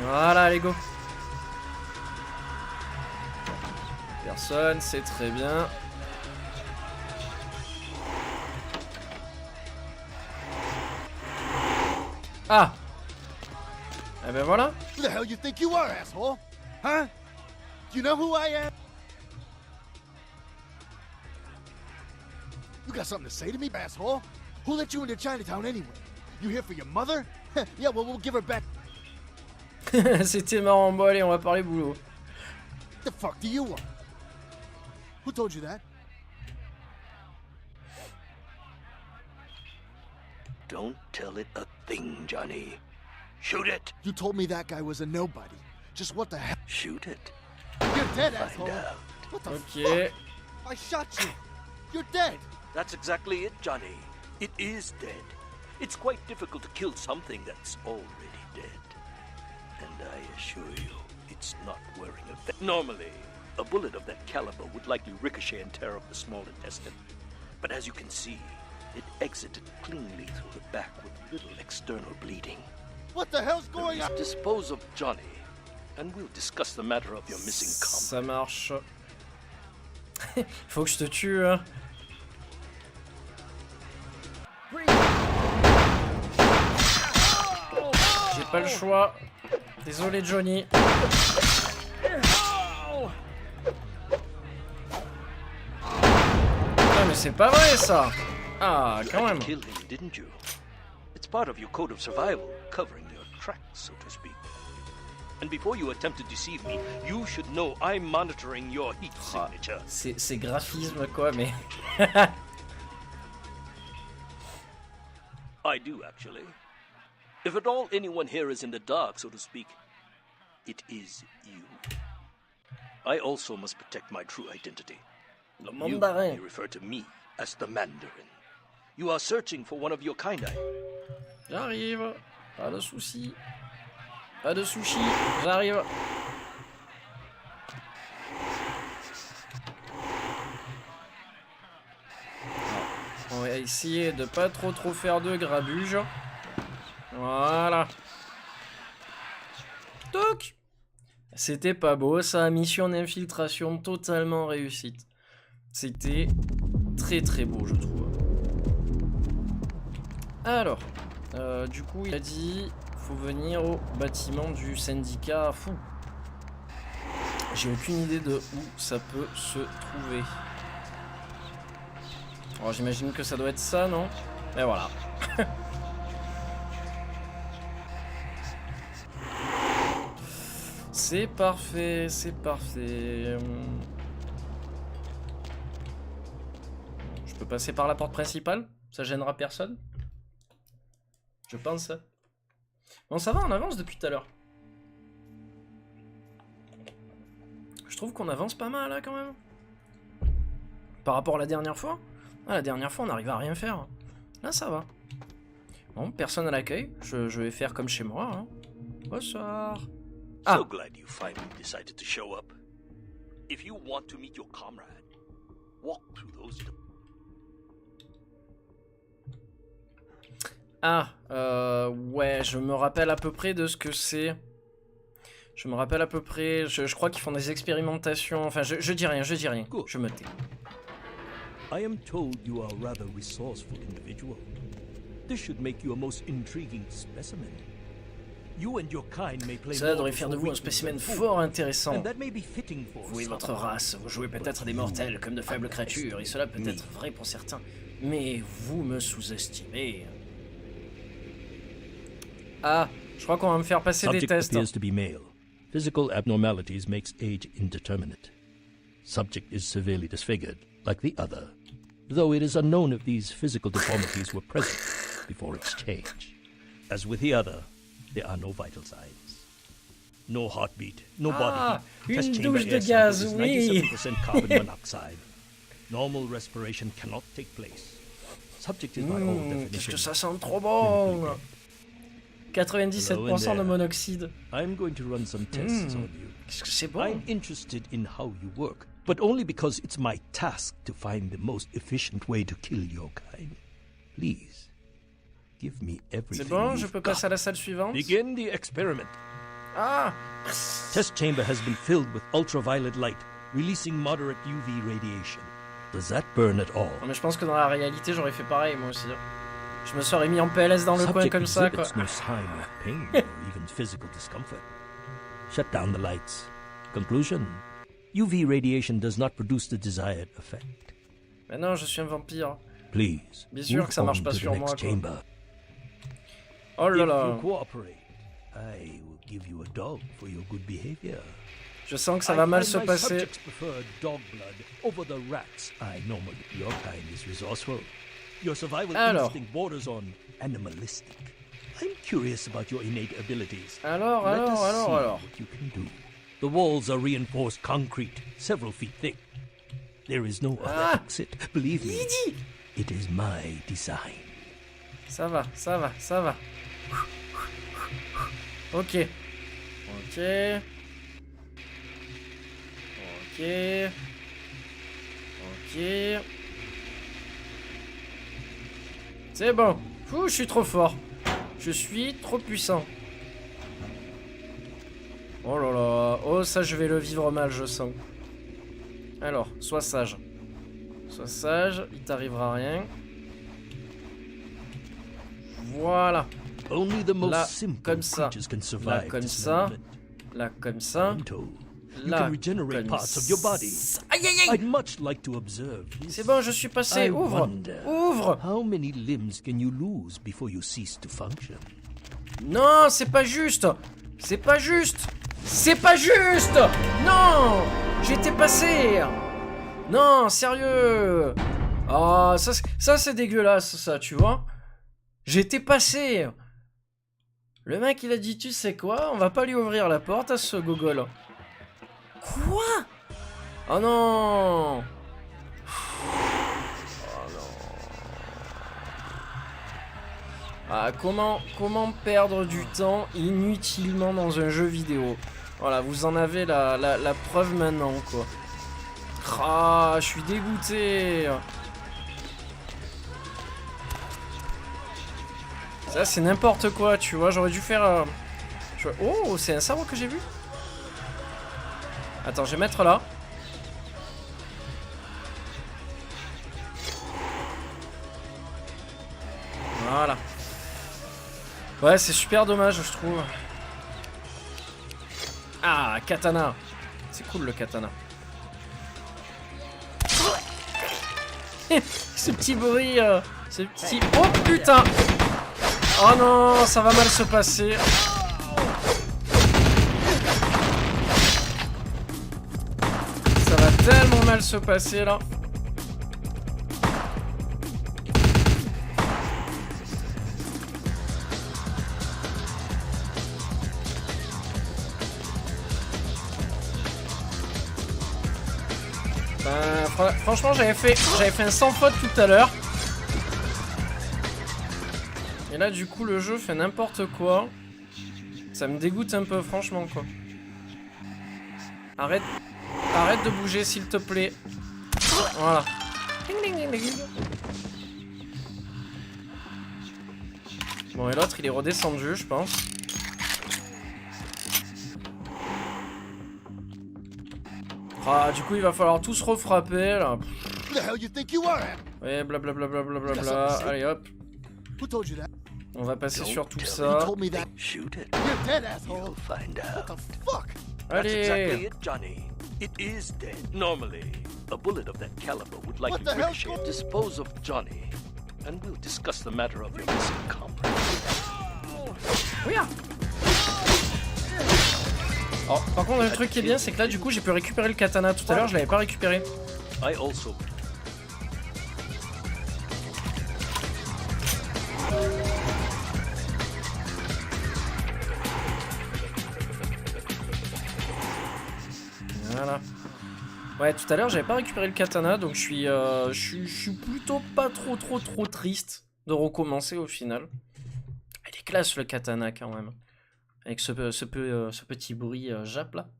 Voilà, allez, go. Personne, c'est très bien. Ah! Eh ben voilà. Who the hell you think you are, asshole? Huh? Do you know who I am? You got something to say to me, asshole? Who let you into Chinatown anyway? You here for your mother? Yeah, well, we'll give her back. C'était marrant, bon allez, on va parler boulot. What the fuck do you want? Who told you that? Don't tell it a thing, Johnny. Shoot it. You told me that guy was a nobody. Just what the hell? Shoot it. You're dead, Find asshole. out. What the Ok. fuck? I shot you. You're dead. That's exactly it, Johnny. It is dead. It's quite difficult to kill something that's already dead. And I assure you, it It's not wearing a vest. Normally, a bullet of that caliber would likely ricochet and tear up the small intestine. But as you can see, it exited cleanly through the back with little external bleeding. What the hell's going on? Dispose of Johnny, and we'll discuss the matter of your missing Ça marche. Faut que je te tue. Hein. J'ai pas le choix. Désolé Johnny. Ah mais c'est pas vrai ça. Ah quand même. Kill him, didn't you? It's part of your code of survival, covering your tracks, so to speak. And before you attempt to deceive me, you should know I'm monitoring your heat signature. C'est graphisme quoi, mais. I do, actually. If at all anyone here is in the dark, so to speak, it is you. I also must protect my true identity. Le You mandarin. may refer to me as the Mandarin. You are searching for one of your kind, J'arrive. Pas de soucis. Pas de sushi. J'arrive. On va essayer de pas trop faire de grabuge. Voilà. Toc. C'était pas beau, ça. Mission d'infiltration totalement réussite. C'était très beau, je trouve. Alors, du coup, il a dit faut venir au bâtiment du syndicat fou. J'ai aucune idée de où ça peut se trouver. Alors, j'imagine que ça doit être ça, non? Et voilà. C'est parfait, c'est parfait. Je peux passer par la porte principale? Ça gênera personne? Je pense. Bon, ça va, on avance depuis tout à l'heure. Je trouve qu'on avance pas mal, là, quand même. Par rapport à la dernière fois. Ah, la dernière fois, on n'arrive à rien faire. Là, ça va. Bon, personne à l'accueil. Je vais faire comme chez moi. Hein. Bonsoir. Ah. So glad you finally decided to show up. If you want to meet your comrade, walk through those doors. Ah, ouais, je me rappelle à peu près de ce que c'est. Je me rappelle à peu près, je crois qu'ils font des expérimentations, enfin je dis rien, Good. Je me tais. I am told you are a rather resourceful individual. This should make you a most intriguing specimen. You and your kind may play Ça devrait faire de vous un spécimen fort intéressant. and that may be fitting for Vous et some. votre race, vous jouez peut-être des mortels comme de faibles créatures, et cela peut être vrai pour certains. Mais vous me sous-estimez. Ah, je crois qu'on va me faire passer des Subject tests. appears to be male. Physical abnormalities makes age indeterminate. Subject is severely disfigured, like the other, though it is unknown if these physical deformities were present before exchange. As with the other, there are no vital signs. No heartbeat, no body heat. Test une chamber douche de air gaz, sample is oui. 97% carbon monoxide. Normal respiration cannot take place. Subject is by all Qu'est-ce definition. que ça sent trop bon. 97% de monoxyde. I'm going to run some tests on you. Qu'est-ce que c'est bon. I'm interested in how you work, but only because it's my task to find the most efficient way to kill your kind. Please, give me everything. C'est bon, je you've peux got. passer à la salle suivante. Begin the experiment. Ah. Test chamber has been filled with ultraviolet light, releasing moderate UV radiation. Does that burn at all? Non mais je pense que dans la réalité j'aurais fait pareil moi aussi. Je me serais mis en PLS dans le coin Subject comme ça quoi. exhibits no sign of pain or even physical discomfort. Shut down the lights. Conclusion: UV radiation does not produce the desired effect. Mais non, je suis un vampire. Please, Bien sûr move que ça marche on pas to the sur next moi, quoi. chamber. Oh là If là. you cooperate, I will give you a dog for your good behavior. Je sens que ça va mal I se find my passer. subjects prefer dog blood over the rats I normally. Your kind is resourceful. Your survival Alors. instinct borders on animalistic. I'm curious about your innate abilities. Alors, Let us see alors. what you can do. The walls are reinforced concrete, several feet thick. There is no other exit. Believe me, it is my design. Ça va, ça va, ça va. Ok. Ok. Ok. Ok. C'est bon. Ouh, je suis trop fort. Je suis trop puissant. Oh là là. Oh, ça, je vais le vivre mal, je sens. Alors, sois sage. Sois sage, il t'arrivera rien. Voilà. Only the most Là, simple comme ça. creatures can Là, survive comme this ça. moment. Là, comme ça. Mento, you Là, can regenerate comme parts of your body. ça. Aïe, aïe, aïe. I'd much like to observe this. C'est bon, je suis passé. I Ouvre. wonder Ouvre. How many limbs can you lose before you cease to function? Non, c'est pas juste. C'est pas juste. C'est pas juste. Non. J'étais passé. Non, sérieux. Ah, ça c'est dégueulasse, ça, tu vois. J'étais passé. Le mec, il a dit, tu sais quoi, on va pas lui ouvrir la porte à ce gogol. Quoi? Oh non. Ah, comment perdre du temps inutilement dans un jeu vidéo? Voilà, vous en avez la preuve maintenant, quoi. Ah, je suis dégoûté. Ça, c'est n'importe quoi, tu vois. J'aurais dû faire... Oh, c'est un sabre que j'ai vu. Attends, je vais mettre là. Voilà. Ouais, c'est super dommage, je trouve. Ah, katana. C'est cool, le katana. Ce petit bruit, ce petit... Oh putain! Oh non, ça va mal se passer. Ça va tellement mal se passer là. Franchement, j'avais fait un sans faute tout à l'heure. Et là, du coup, le jeu fait n'importe quoi. Ça me dégoûte un peu, franchement, quoi. Arrête de bouger, s'il te plaît. Voilà. Bon, et l'autre, il est redescendu, je pense. Ah, du coup, il va falloir tous refrapper, là. Ouais, blablabla. Allez, hop. On va passer sur tout ça. Allez. It is dead. Normally, a bullet of that caliber would likely ricochet. Dispose of Johnny, and we'll discuss the matter of your missing comrade. Oui. Alors, par contre, le truc qui est bien, c'est que là, du coup, j'ai pu récupérer le katana. Tout à l'heure, je l'avais pas récupéré. I also. Voilà. Ouais, tout à l'heure, j'avais pas récupéré le katana, donc je suis plutôt pas trop triste de recommencer au final. Il est classe le katana quand même. Avec ce petit bruit jap là.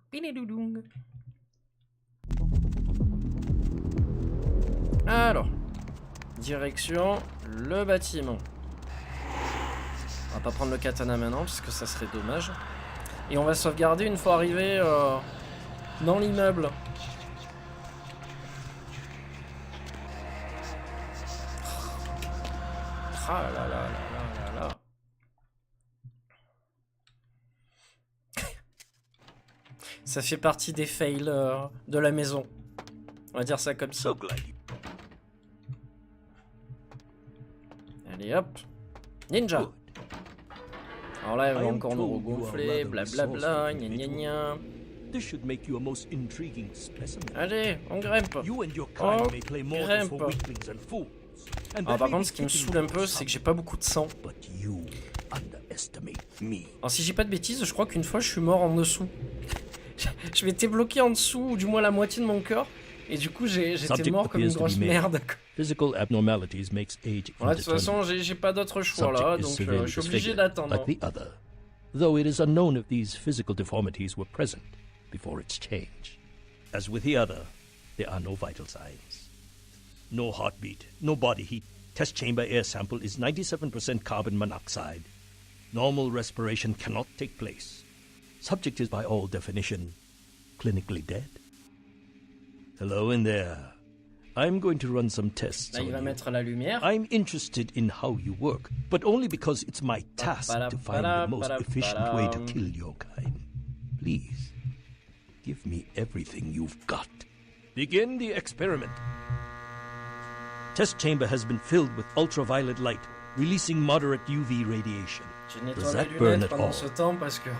Alors, direction le bâtiment. On va pas prendre le katana maintenant parce que ça serait dommage. Et on va sauvegarder une fois arrivé dans l'immeuble. Ah là là là là là là. Ça fait partie des fails de la maison. On va dire ça comme ça. Allez hop. Ninja. Alors là, elle va encore nous regonfler, blablabla, gna gna gna. Allez, on grimpe. On grimpe. Alors par contre, ce qui me saoule un peu, c'est que j'ai pas beaucoup de sang. Alors si j'ai pas de bêtises, je crois qu'une fois, je suis mort en dessous. Je m'étais bloqué en dessous, ou du moins la moitié de mon corps. Et du coup, j'étais mort comme une grosse merde. Physical abnormalities makes age ouais, de toute façon, j'ai pas d'autre choix là, donc je suis obligé d'attendre. Like the other, though it is unknown if these physical deformities were present before its change. As with the other, there are no vital signs. No heartbeat, no body heat. Test chamber air sample is 97% carbon monoxide. Normal respiration cannot take place. Subject is by all definition clinically dead. Hello in there. I'm going to run some tests Là, il va on you. mettre la lumière. I'm interested in how you work, but only because it's my task to find the most efficient way to kill your kind. Please, give me everything you've got. Begin the experiment. Test chamber has been filled with ultraviolet light, releasing moderate UV radiation. Je nettoie Does mes that burn lunettes at pendant all? ce temps parce que...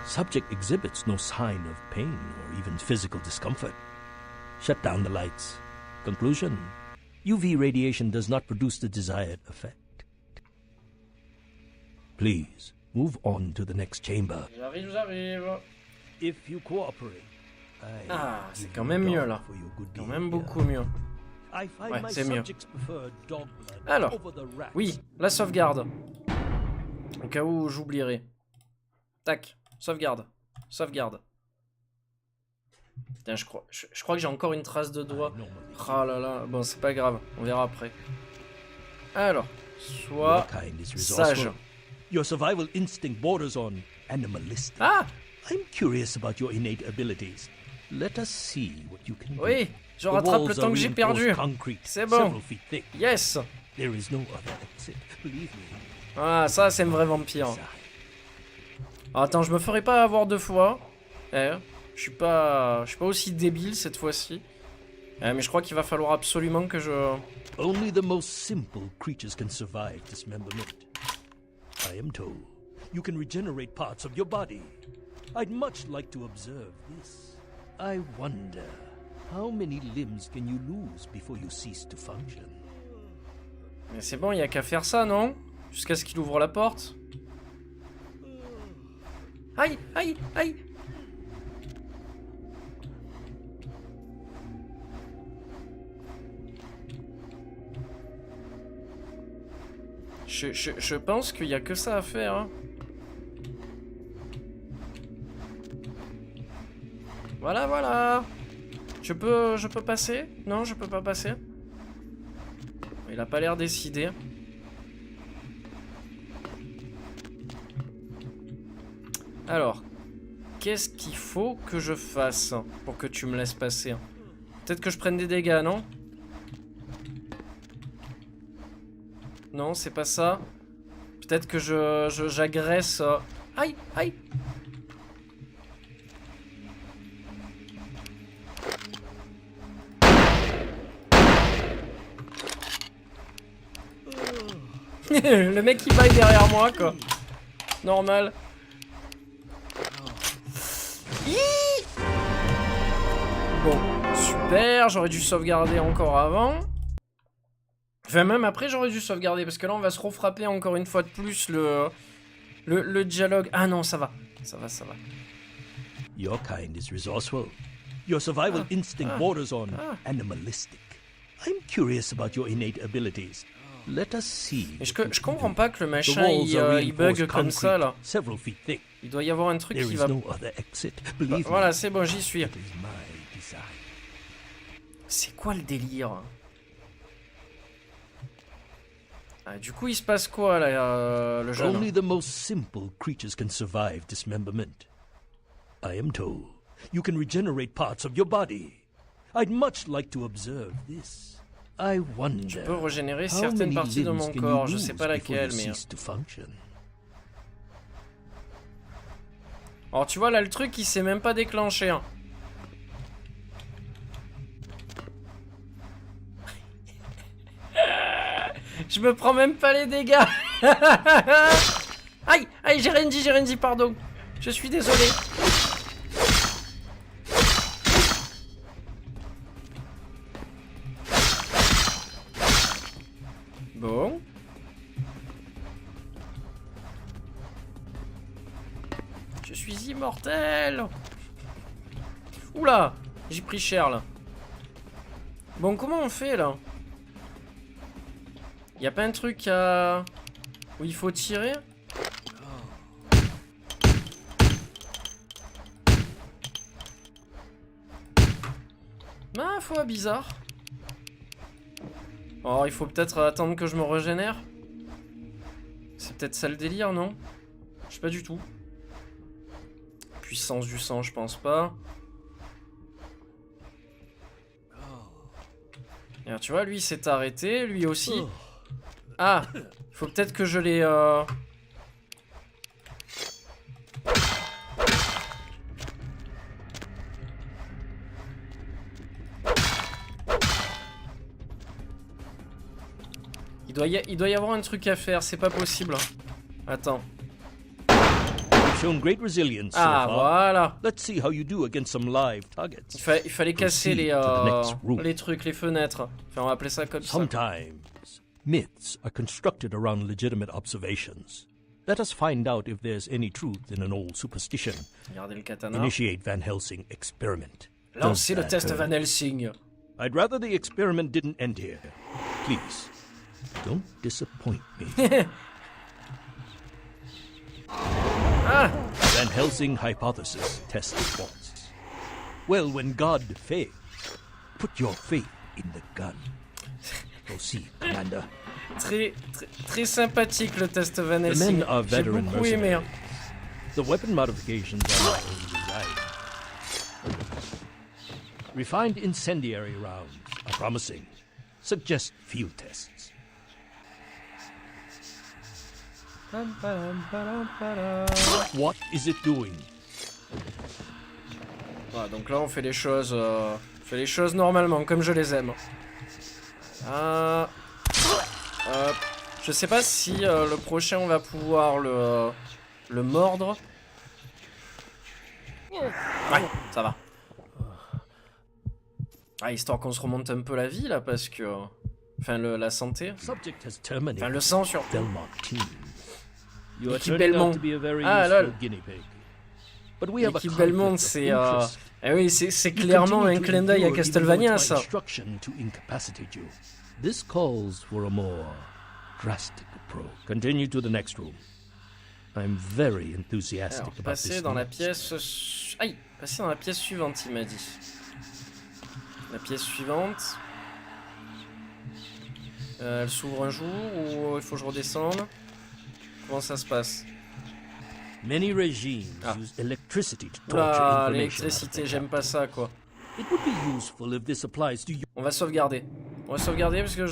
Subject exhibits no sign of pain or even physical discomfort. Shut down the lights. Conclusion: UV radiation does not produce the desired effect. Please, move on to the next chamber. J'arrive. If you cooperate, I Ah, c'est give quand you même a mieux dog là. for your good Quand behavior. même beaucoup mieux. I find Ouais, my c'est mieux. subjects prefer dog blood Alors, over the rats. oui, la sauvegarde. Au cas où j'oublierai. Tac, sauvegarde. Sauvegarde. Putain, je crois que j'ai encore une trace de doigt. Ah là là, bon, c'est pas grave, on verra après. Alors, sois Your kind is sage. resourceful. Your survival instinct borders on animalistic. Ah, I'm curious about your innate abilities. Let us see what you can do. oui, je The rattrape le walls temps are que j'ai reinforced perdu. concrete, C'est bon. several feet thick. Yes. There is no other exit, believe me. Ah, ça, c'est un vrai vampire. Ah, attends, je me ferai pas avoir deux fois. Je suis pas aussi débile cette fois-ci. Mais je crois qu'il va falloir absolument que je... Only the most simple creatures can survive dismemberment. I am told you can regenerate parts of your body. I'd much like to observe this. I wonder, how many limbs can you lose before you cease to function? Mais c'est bon, il y a qu'à faire ça, non? Jusqu'à ce qu'il ouvre la porte. Aïe, aïe, aïe. Je pense qu'il y a que ça à faire. Hein. Voilà, voilà. Je peux passer? Non, je peux pas passer. Il a pas l'air décidé. Alors, qu'est-ce qu'il faut que je fasse pour que tu me laisses passer? Peut-être que je prenne des dégâts, non? Non, c'est pas ça. Peut-être que j'agresse... Aïe, aïe. Le mec qui baille derrière moi, quoi. Normal. Bon, super, j'aurais dû sauvegarder encore avant. Enfin, même après, j'aurais dû sauvegarder, parce que là, on va se refrapper encore une fois de plus le dialogue. Ah non, ça va. Ça va, ça va. Your kind is resourceful. Your survival instinct borders on animalistic. I'm curious about your innate abilities. Let us see. Mais je comprends pas que le machin, il bug comme ça, là. Several feet thick. Il doit y avoir un truc There qui is va... no other exit. Believe me. Voilà, c'est bon, j'y suis. It is my desire. C'est quoi le délire? Ah, du coup, il se passe quoi, là, le jeune? Only the most simple creatures can survive dismemberment. I am told you can regenerate parts of your body. I'd much like to observe this. I wonder. Je peux régénérer how certaines many parties de limbs mon can corps, you je sais lose pas before laquelle, you mais... cease to function? Alors, tu vois, là, le truc, il s'est même pas déclenché, hein. Je me prends même pas les dégâts. Aïe, aïe, j'ai rien dit, pardon. Je suis désolé. Bon. Je suis immortel. Oula, j'ai pris cher là. Bon, comment on fait là? Y a pas un truc à... où il faut tirer? fois, bizarre. Oh, il faut peut-être attendre que je me régénère. C'est peut-être ça le délire, non? Je sais pas du tout. Puissance du sang, je pense pas. Et alors, tu vois, lui, il s'est arrêté, lui aussi. Ah, il faut peut-être que je les... Il doit y avoir un truc à faire, c'est pas possible. Attends. You've shown great resilience so Ah, far. voilà. Let's see how you do against some live targets. Il fallait casser les trucs, les fenêtres. Enfin, on va appeler ça comme ça. Sometimes myths are constructed around legitimate observations. Let us find out if there's any truth in an old superstition. Regardez le katana. Initiate Van Helsing experiment. Lancez le Does that test hurt? Van Helsing. I'd rather the experiment didn't end here. Please, don't disappoint me. Ah! Van Helsing hypothesis tested false. Well, when God fails, put your faith in the gun. Proceed, Commander. Très sympathique le test Van The Helsing. men are J'ai veteran beaucoup aimé. mercenaries. The weapon modifications are not only design. Refined incendiary rounds are promising. Suggest field tests. What is it doing? Voilà, donc là on fait les choses normalement, comme je les aime. Hop. Je sais pas si le prochain on va pouvoir le mordre. Ouais, ça va. Ah, histoire qu'on se remonte un peu la vie là, parce que... Enfin, la santé. Subject has terminated. Enfin, le sang sur... Belmont team. You are L'équipe turning Belmont. out to be a very Ah, useful lol. guinea pig. But we have a L'équipe conflict Belmont, of c'est... interest. Eh oui, c'est You clairement continue un to clin d'œil à endure even though Castlevania, it's my ça. instruction to incapacitate you. This calls for a more drastic approach. Continue to the next room. I'm very enthusiastic Alors, about passer this dans la next pièce... Aïe, passer dans la pièce suivante, il m'a dit. La pièce suivante... elle s'ouvre un jour ou il faut que je redescende? Comment ça se passe? Many regimes Ah. use electricity to torture Oula, information out of l'électricité, their j'aime pas ça, quoi. It would be useful if this applies to you. On va sauvegarder. On va sauvegarder parce que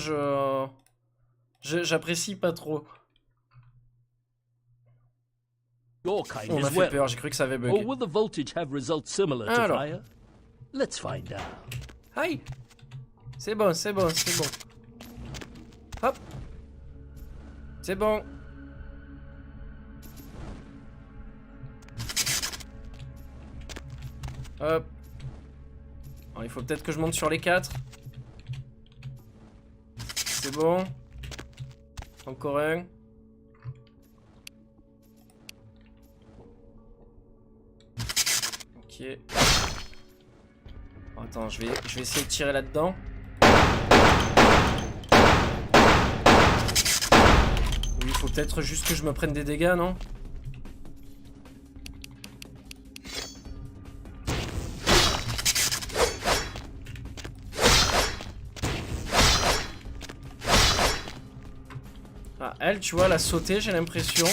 j'apprécie pas trop. Your kind On m'a as fait well. peur, j'ai cru que ça avait Or bug. will the voltage have results similar to Alors. fire? Let's find out. Aïe! C'est bon, c'est bon, c'est bon. Hop! C'est bon. Hop. Alors, il faut peut-être que je monte sur les 4. C'est bon. Encore un. Ok. Attends, je vais essayer de tirer là-dedans. Oui, il faut peut-être juste que je me prenne des dégâts, non? Ah, elle, tu vois, elle a sauté, j'ai l'impression.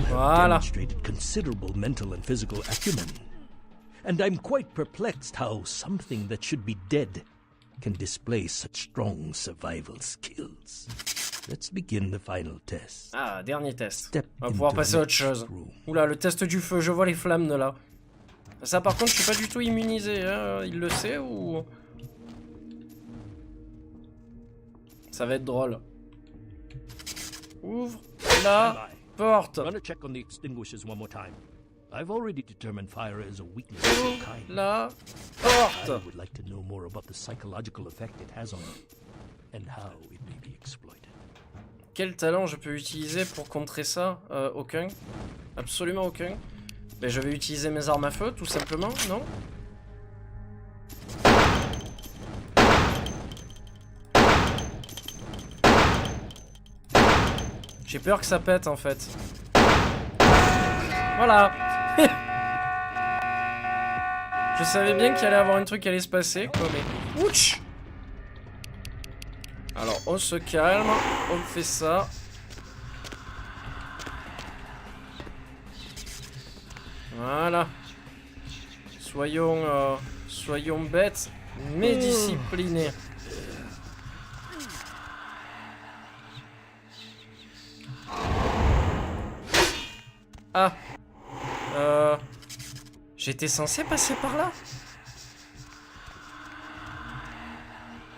Voilà. Demonstrated considerable mental and physical acumen. And I'm quite perplexed how something that should be dead can display such strong survival skills. Let's begin the final test. Ah, dernier test. Step On va pouvoir into passer the à autre next chose. room. Oula, le test du feu, je vois les flammes de là. Ça, par contre, je suis pas du tout immunisé. Hein. Il le sait ou... Ça va être drôle. Ouvre la porte. Run a check on the extinguishers one more time. I've already determined fire is a weakness of some kind. La I porte. would like to know more about the psychological effect it has on you and how it may be exploited. Quel talent je peux utiliser pour contrer ça? Aucun. Absolument aucun. Ben, je vais utiliser mes armes à feu, tout simplement, non? J'ai peur que ça pète, en fait. Voilà. Je savais bien qu'il allait avoir un truc qui allait se passer, quoi, mais... Ouch! Alors, on se calme, on fait ça. Voilà. Soyons bêtes, mais disciplinés. Ah. J'étais censé passer par là?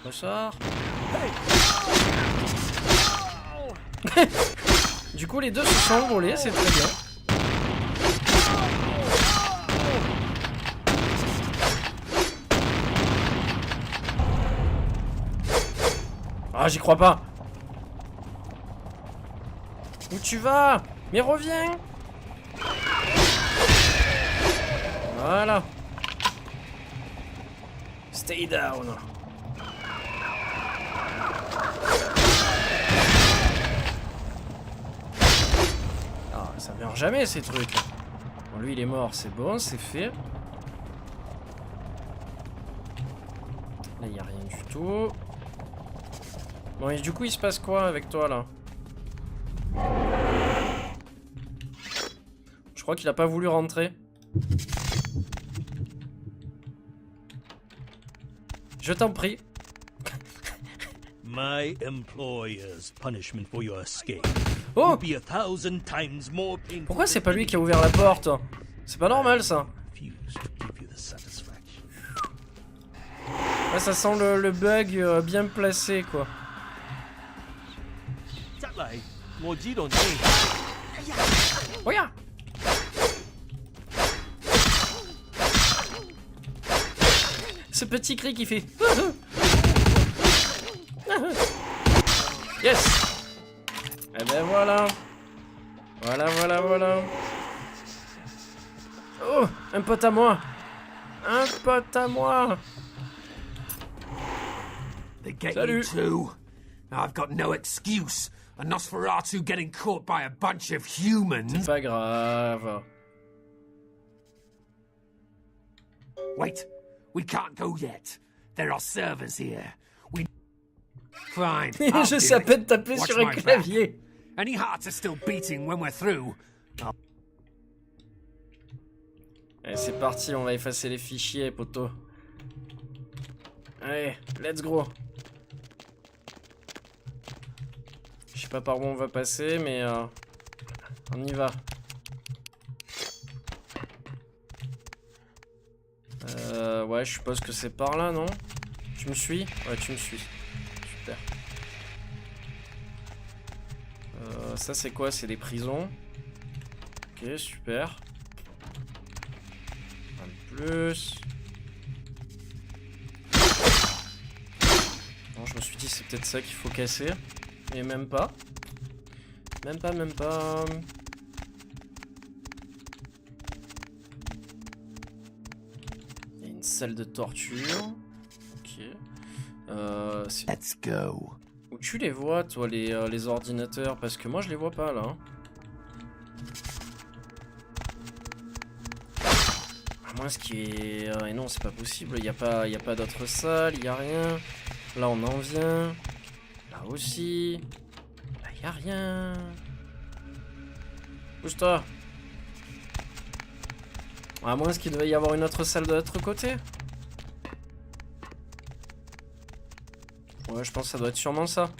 Bonsoir. Du coup, les deux se sont envolés, c'est très bien. Ah, j'y crois pas. Où tu vas? Mais reviens. Voilà. Stay down. Ah, ça meurt jamais ces trucs. Bon, lui il est mort, c'est bon, c'est fait. Là il n'y a rien du tout. Bon, et du coup il se passe quoi avec toi là? Je crois qu'il a pas voulu rentrer. Je t'en prie. My employer's punishment for your escape Oh! will be 1,000 times more painful. Pourquoi c'est pas lui qui a ouvert la porte? C'est pas normal ça. Refuse to give you the satisfaction. Là ça sent le bug bien placé quoi. Regarde. Ce petit cri qui fait. Yes. Et ben voilà. Voilà. Oh, un pote à moi. Un pote à moi. They get Salut. you too. I've got no excuse. A Nosferatu getting caught by a bunch of humans. C'est pas grave. Wait, we can't go yet. There are servers here. We. Fine. I'll Je do savais it. de taper Watch sur un my back. clavier. Any hearts are still beating when we're through. Allez, c'est parti, on va effacer les fichiers, poteau. Allez, let's go. Je sais pas par où on va passer, mais on y va. Ouais, je suppose que c'est par là, non? Tu me suis? Ouais, tu me suis. Super. Ça, c'est quoi? C'est des prisons. Ok, super. Un de plus. Non, je me suis dit, c'est peut-être ça qu'il faut casser. Mais même pas. Même pas. Il y a une salle de torture. Ok. Let's go. Où tu les vois, toi, les ordinateurs? Parce que moi, je les vois pas, là. À moins ce qui est... Et non, c'est pas possible. Il y a pas d'autre salle, il y a rien. Là, on en vient. Là aussi. Là, y a rien. Bouge-toi. À moins qu'il devait y avoir une autre salle de l'autre côté. Ouais, je pense que ça doit être sûrement ça.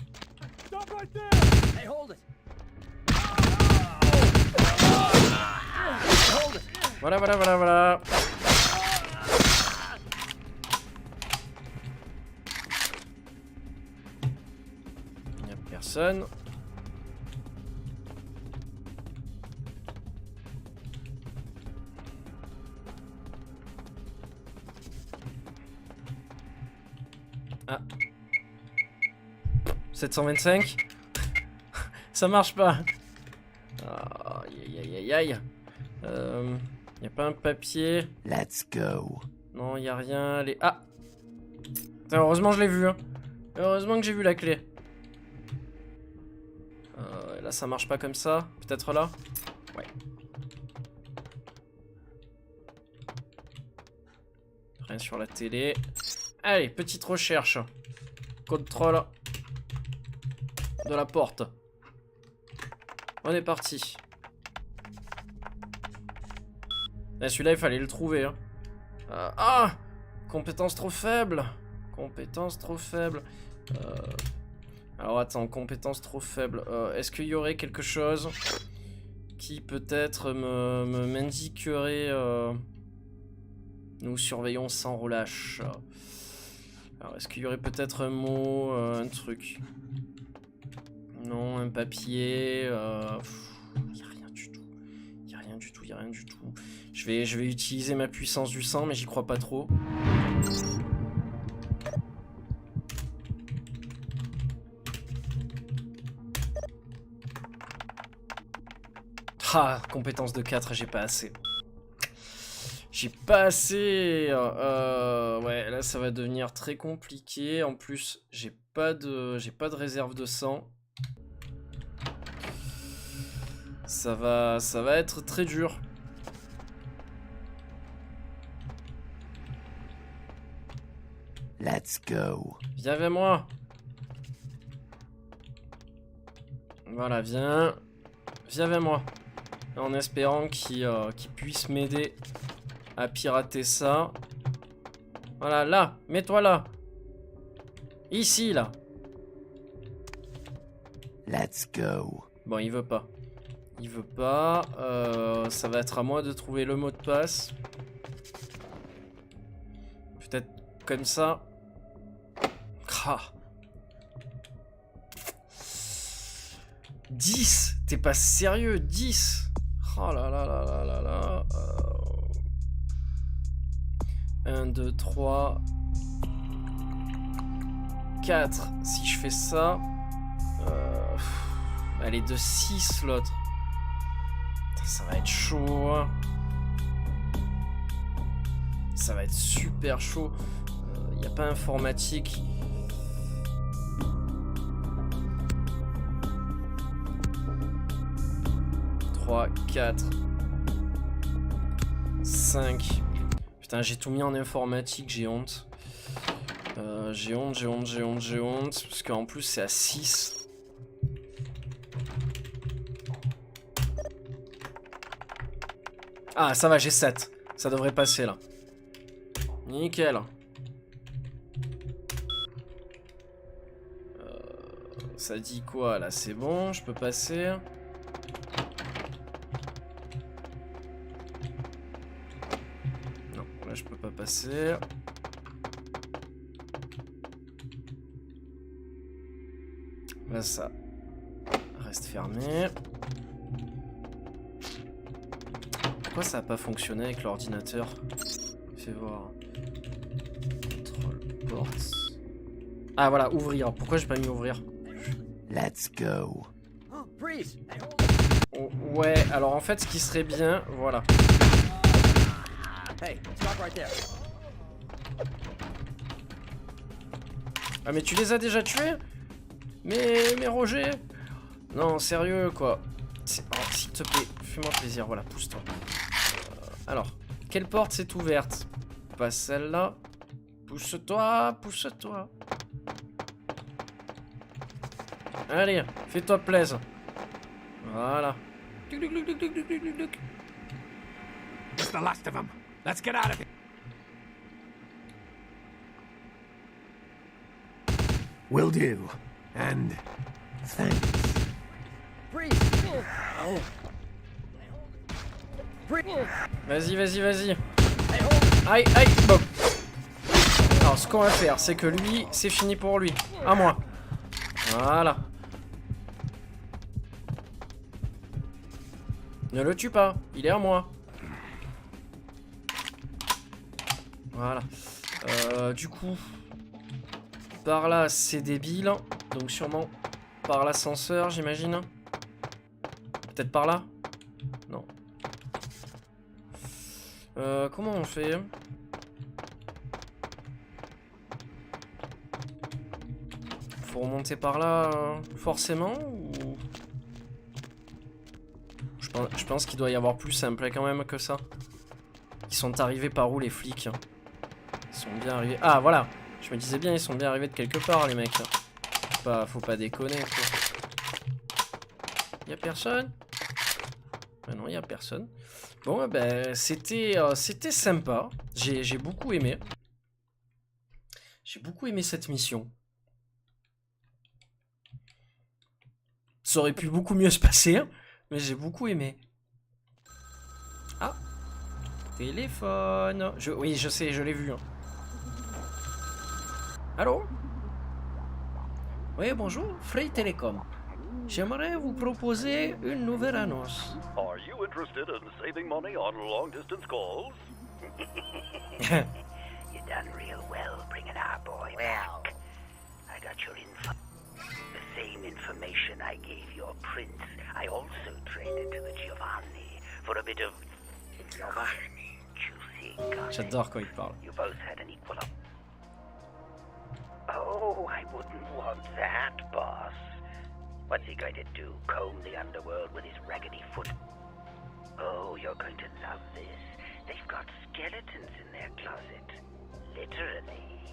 Voilà. Il n'y a personne. Ah. 725. Ça marche pas. Aïe. Y a pas un papier. Let's go. Non, y a rien. Ah. Putain, heureusement je l'ai vu. Hein. Heureusement que j'ai vu la clé. Là, ça marche pas comme ça. Peut-être là. Ouais. Rien sur la télé. Allez, petite recherche. Contrôle de la porte. On est parti. Celui-là, il fallait le trouver. Hein. Ah! Compétence trop faible. Compétence trop faible. Alors attends, compétence trop faible. Est-ce qu'il y aurait quelque chose qui peut-être m'indiquerait nous surveillons sans relâche. Alors est-ce qu'il y aurait peut-être un mot, un truc? Non, un papier. Il n'y a rien du tout. Il n'y a rien du tout, il n'y a rien du tout. Je vais utiliser ma puissance du sang, mais j'y crois pas trop. Ah, compétence de 4, j'ai pas assez. J'ai pas assez. Ouais, là ça va devenir très compliqué. En plus, j'ai pas de réserve de sang. Ça va être très dur. Let's go. Viens vers moi. Voilà, viens. Viens vers moi. En espérant qu'il puisse m'aider à pirater ça. Voilà, là. Mets-toi là. Ici, là. Let's go. Bon, il veut pas. Il veut pas. Ça va être à moi de trouver le mot de passe. Peut-être comme ça. Ah. 10. T'es pas sérieux, 10. Oh là là là là là là. 1, 2, 3. 4. Si je fais ça. Elle est de 6 l'autre. Ça va être chaud. Hein. Ça va être super chaud. Y a pas informatique. Trois, 4, 5. Putain, j'ai tout mis en informatique, j'ai honte. J'ai honte. Parce qu'en plus, c'est à 6. Ah, ça va, j'ai 7. Ça devrait passer, là. Nickel. Ça dit quoi, là? C'est bon, je peux passer. Non, là, je peux pas passer. Là, ça reste fermé. Pourquoi ça n'a pas fonctionné avec l'ordinateur? Fais voir. Contrôle porte. Ah voilà, ouvrir. Pourquoi j'ai pas mis ouvrir? Let's go. Oh, ouais, alors en fait, ce qui serait bien, voilà. Ah mais tu les as déjà tués? Mais Roger? Non, sérieux quoi. Oh, s'il te plaît, fais-moi plaisir, voilà, pousse-toi. Alors, quelle porte s'est ouverte? Pas celle-là. Pousse-toi, pousse-toi. Allez, fais-toi plaisir. Voilà. It's the last of them. Let's get out of here. Will do. And thanks. Vas-y, vas-y, vas-y. Aïe, aïe, bon. Alors, ce qu'on va faire, c'est que lui, c'est fini pour lui. À moi. Voilà. Ne le tue pas, il est à moi. Voilà. Du coup, par là, c'est débile. Donc sûrement par l'ascenseur, j'imagine. Peut-être par là? Non. Comment on fait? Faut remonter par là, forcément, ou... Je pense qu'il doit y avoir plus simple quand même que ça. Ils sont arrivés par où les flics? sont bien arrivés. Ah, voilà. Je me disais bien, ils sont bien arrivés de quelque part, les mecs. Faut pas déconner, quoi. Y'a personne? Ben non, y'a personne. Bon, ben, c'était sympa. J'ai beaucoup aimé. J'ai beaucoup aimé cette mission. Ça aurait pu beaucoup mieux se passer, hein, mais j'ai beaucoup aimé. Ah, téléphone. Oui, je sais, je l'ai vu. Hein. Allô? Oui, bonjour, Free Telecom. J'aimerais vous proposer une nouvelle annonce. Are you interested in saving money on long-distance calls? You done real well bringing our boy back. I got your info. The same information I gave your prince, I also traded to the Giovanni for a bit of juicy gossip. J'adore quand il parle. You both had an equal up. Oh, I wouldn't want that, boss. What's he going to do? Comb the underworld with his raggedy foot? Oh, you're going to love this. They've got skeletons in their closet. Literally.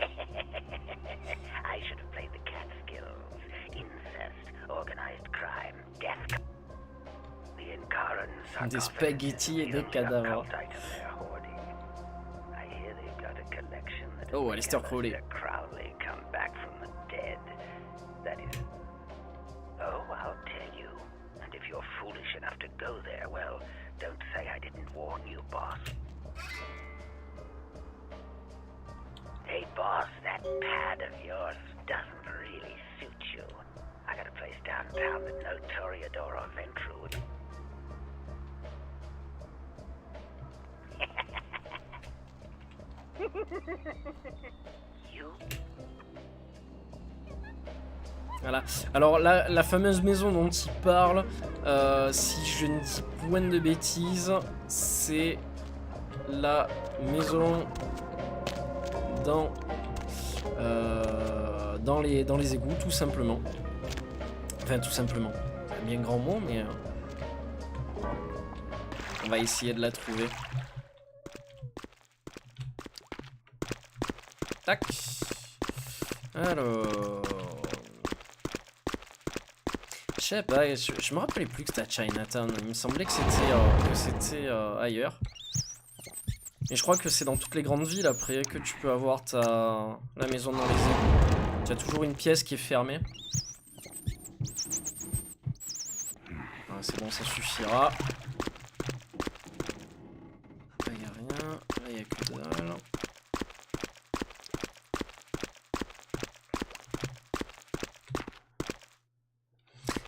I should have played the Catskills. Incest, organized crime, death. The Incaran Des spaghettis et des cadavres. I hear they've got a collection that oh, Aleister Crowley. Crowley come back from the dead. That is... Oh, I'll tell you. And if you're foolish enough to go there, well, don't say I didn't warn you, boss. Hey, boss, that pad of yours doesn't really suit you. I got a place downtown that no Toreador or Ventrue would... you... Voilà. Alors la fameuse maison dont il parle, si je ne dis point de bêtises, c'est la maison dans les égouts, tout simplement. Enfin, tout simplement. C'est un bien grand mot, mais on va essayer de la trouver. Tac. Alors... Je sais pas, je me rappelais plus que c'était à Chinatown. Il me semblait que c'était ailleurs. Et je crois que c'est dans toutes les grandes villes après que tu peux avoir la maison dans les égouts. Tu as toujours une pièce qui est fermée. Ah, c'est bon, ça suffira. Là, y a rien. Là, y a que dalle.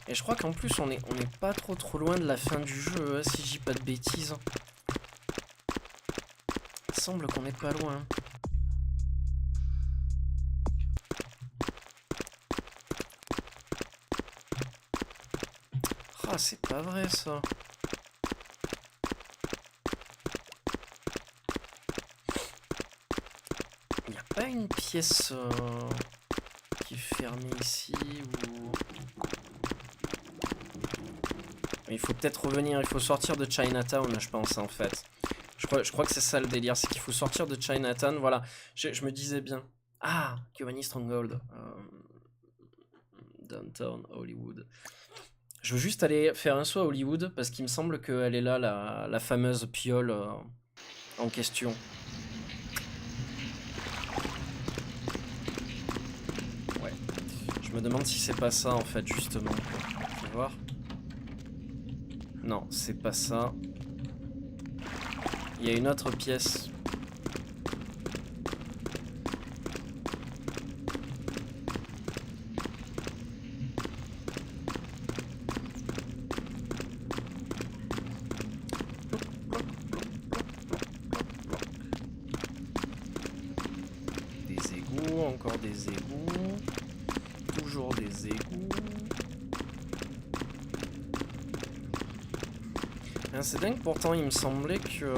Et je crois qu'en plus on est pas trop loin de la fin du jeu, hein, si je dis pas de bêtises. Il semble qu'on est pas loin. Ah, c'est pas vrai ça. Il n'y a pas une pièce qui est fermée ici ou... Il faut peut-être revenir, il faut sortir de Chinatown, je pense, en fait. Je crois que c'est ça le délire, c'est qu'il faut sortir de Chinatown, voilà. Je me disais bien. Ah, Giovanni Stronghold. Downtown Hollywood. Je veux juste aller faire un saut à Hollywood, parce qu'il me semble qu'elle est là, la fameuse piole en question. Ouais. Je me demande si c'est pas ça, en fait, justement. On va voir. Non, c'est pas ça. Il y a une autre pièce. Des égouts, encore des égouts. Toujours des égouts. C'est dingue, pourtant il me semblait qu'il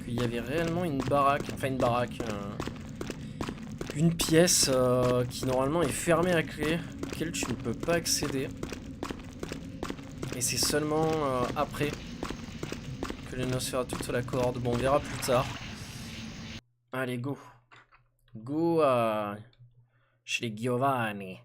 y avait réellement une baraque, enfin une baraque, une pièce qui normalement est fermée à clé, auquel tu ne peux pas accéder. Et c'est seulement après que le Nosferatu te l'accorde. Bon, on verra plus tard. Allez, go. Go chez les Giovanni.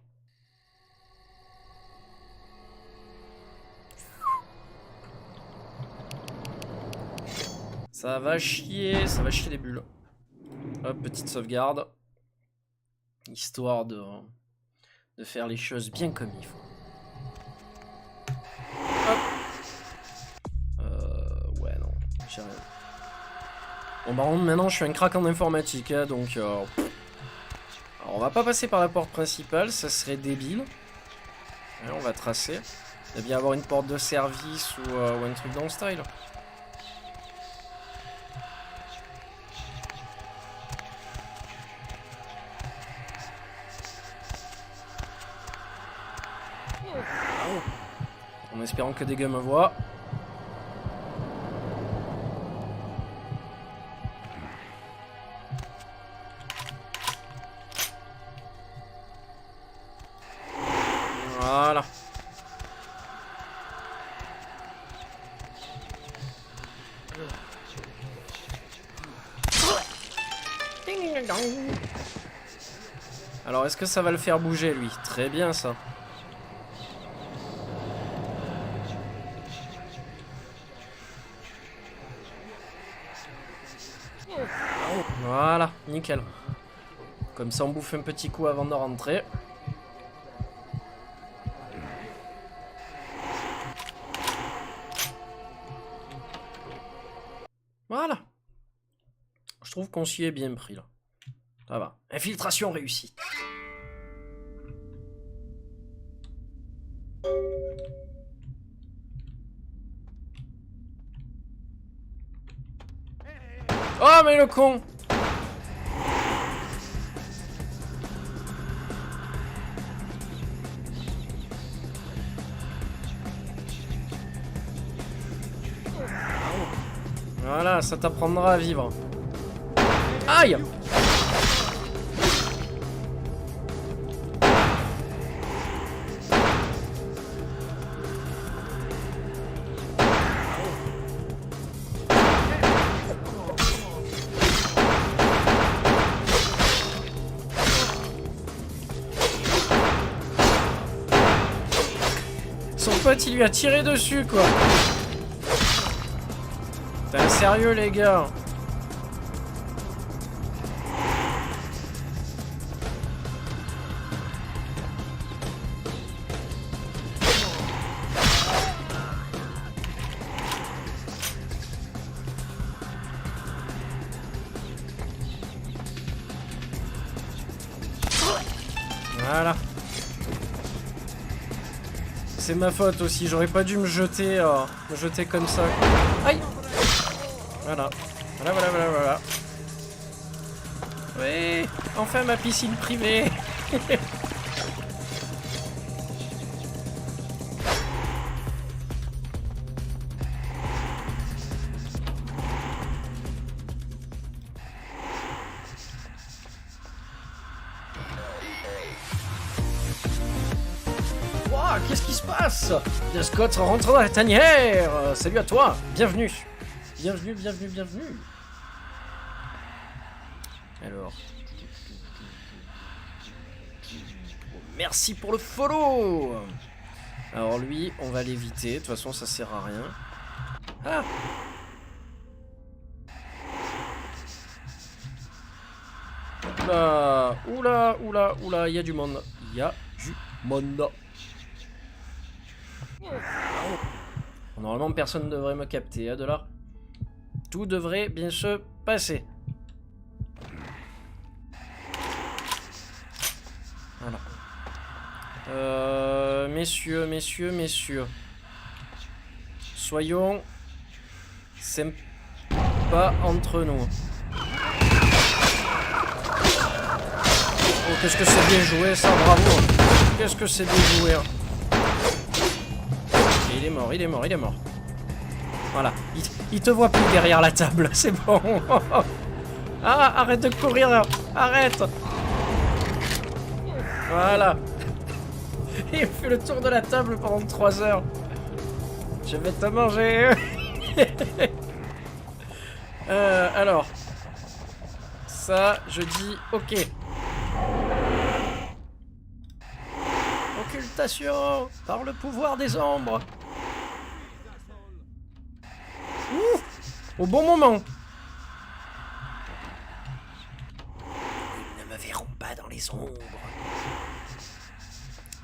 Ça va chier les bulles. Hop, petite sauvegarde. Histoire de faire les choses bien comme il faut. Hop. Ouais, non. J'ai rien. Bon, par contre, maintenant, je suis un crack en informatique, hein, donc... Alors, on va pas passer par la porte principale, ça serait débile. Allez, on va tracer. Il va bien avoir une porte de service ou un truc dans le style. En espérant que des gars me voient. Voilà. Alors, est-ce que ça va le faire bouger, lui? Très bien, ça. Voilà, nickel. Comme ça, on bouffe un petit coup avant de rentrer. Voilà. Je trouve qu'on s'y est bien pris, là. Ça va. Infiltration réussie. Oh, mais le con! Voilà, ça t'apprendra à vivre. Aïe! Son pote, il lui a tiré dessus, quoi. T'es sérieux, les gars? Voilà. C'est ma faute aussi, j'aurais pas dû me jeter comme ça. Aïe! Voilà. Voilà. Oui, enfin ma piscine privée. Wow, qu'est-ce qui se passe? Bien Scott rentre dans la tanière. Salut à toi, bienvenue. Bienvenue. Alors. Merci pour le follow. Alors lui, on va l'éviter. De toute façon, ça sert à rien. Ah! Oula, il y a du monde. Normalement, personne ne devrait me capter, hein, de là. Tout devrait bien se passer. Voilà. Messieurs. Soyons sympas entre nous. Oh, qu'est-ce que c'est bien joué, ça, bravo. Qu'est-ce que c'est bien joué, hein. Il est mort. Voilà, il te voit plus derrière la table, c'est bon. Ah, arrête de courir, arrête. Voilà. Il fait le tour de la table pendant 3 heures. Je vais te manger. Alors, ça, je dis ok. Occultation par le pouvoir des ombres. Ouh, au bon moment. Ils ne me verront pas dans les ombres.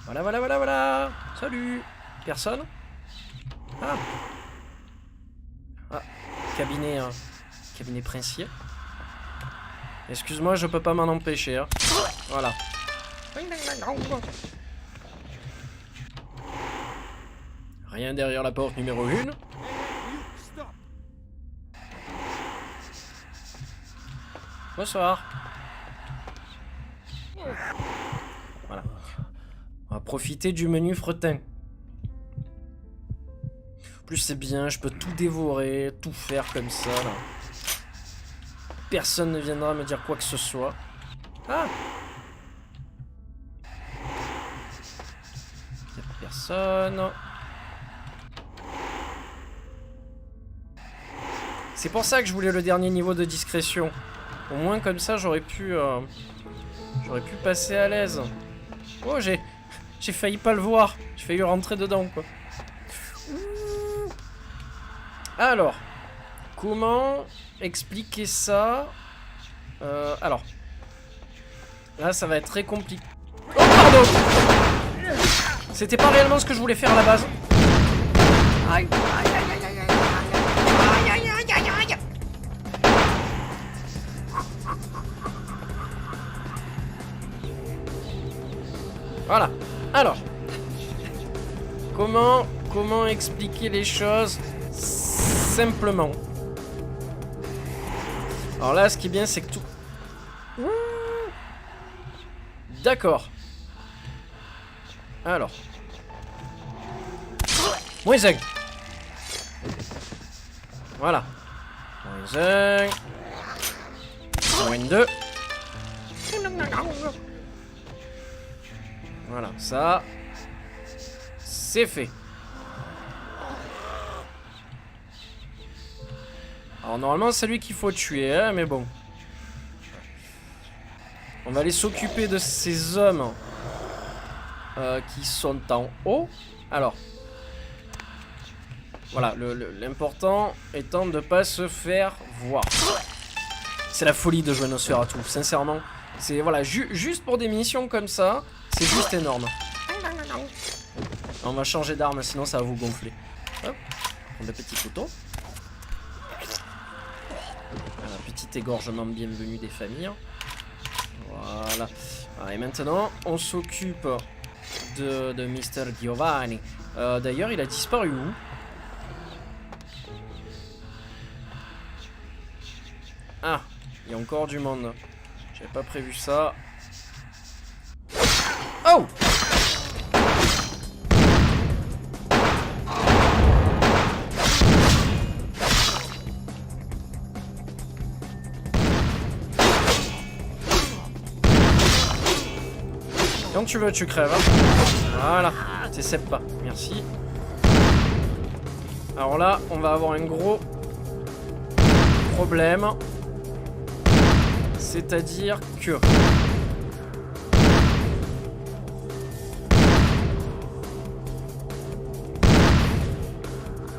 Voilà, voilà, voilà, voilà. Salut. Personne? Ah. Ah. Cabinet, cabinet princier. Excuse-moi, je peux pas m'en empêcher. Hein. Voilà. Rien derrière la porte numéro 1. Bonsoir. Voilà. On va profiter du menu fretin. En plus c'est bien, je peux tout dévorer, tout faire comme ça là. Personne ne viendra me dire quoi que ce soit. Ah! Y'a personne. C'est pour ça que je voulais le dernier niveau de discrétion. Au moins comme ça j'aurais pu passer à l'aise. Oh j'ai failli pas le voir. J'ai failli rentrer dedans quoi. Alors, comment expliquer ça? Alors, là ça va être très compliqué. Oh pardon! C'était pas réellement ce que je voulais faire à la base. Aïe, aïe, aïe, aïe, aïe, aïe, aïe, aïe, aïe, aïe. Voilà. Alors, comment expliquer les choses simplement? Alors là, ce qui est bien, c'est que tout... D'accord. Alors. Moins 1. Voilà. Moins 1. Moins 2. Voilà, ça... c'est fait. Alors normalement c'est lui qu'il faut tuer, hein, mais bon. On va aller s'occuper de ces hommes qui sont en haut. Alors. Voilà, l'important étant de ne pas se faire voir. C'est la folie de jouer Nosferatu, sincèrement. C'est voilà, juste pour des missions comme ça, c'est juste énorme. On va changer d'arme, sinon ça va vous gonfler. Hop, prendre le petit couteau. Voilà, petit égorgement bienvenu des familles. Voilà. Ah, et maintenant, on s'occupe de Mr. Giovanni. D'ailleurs, il a disparu où? Ah, il y a encore du monde. J'avais pas prévu ça. Oh! Quand tu veux, tu crèves. Hein. Voilà, t'essaies pas. Merci. Alors là, on va avoir un gros problème. C'est-à-dire que...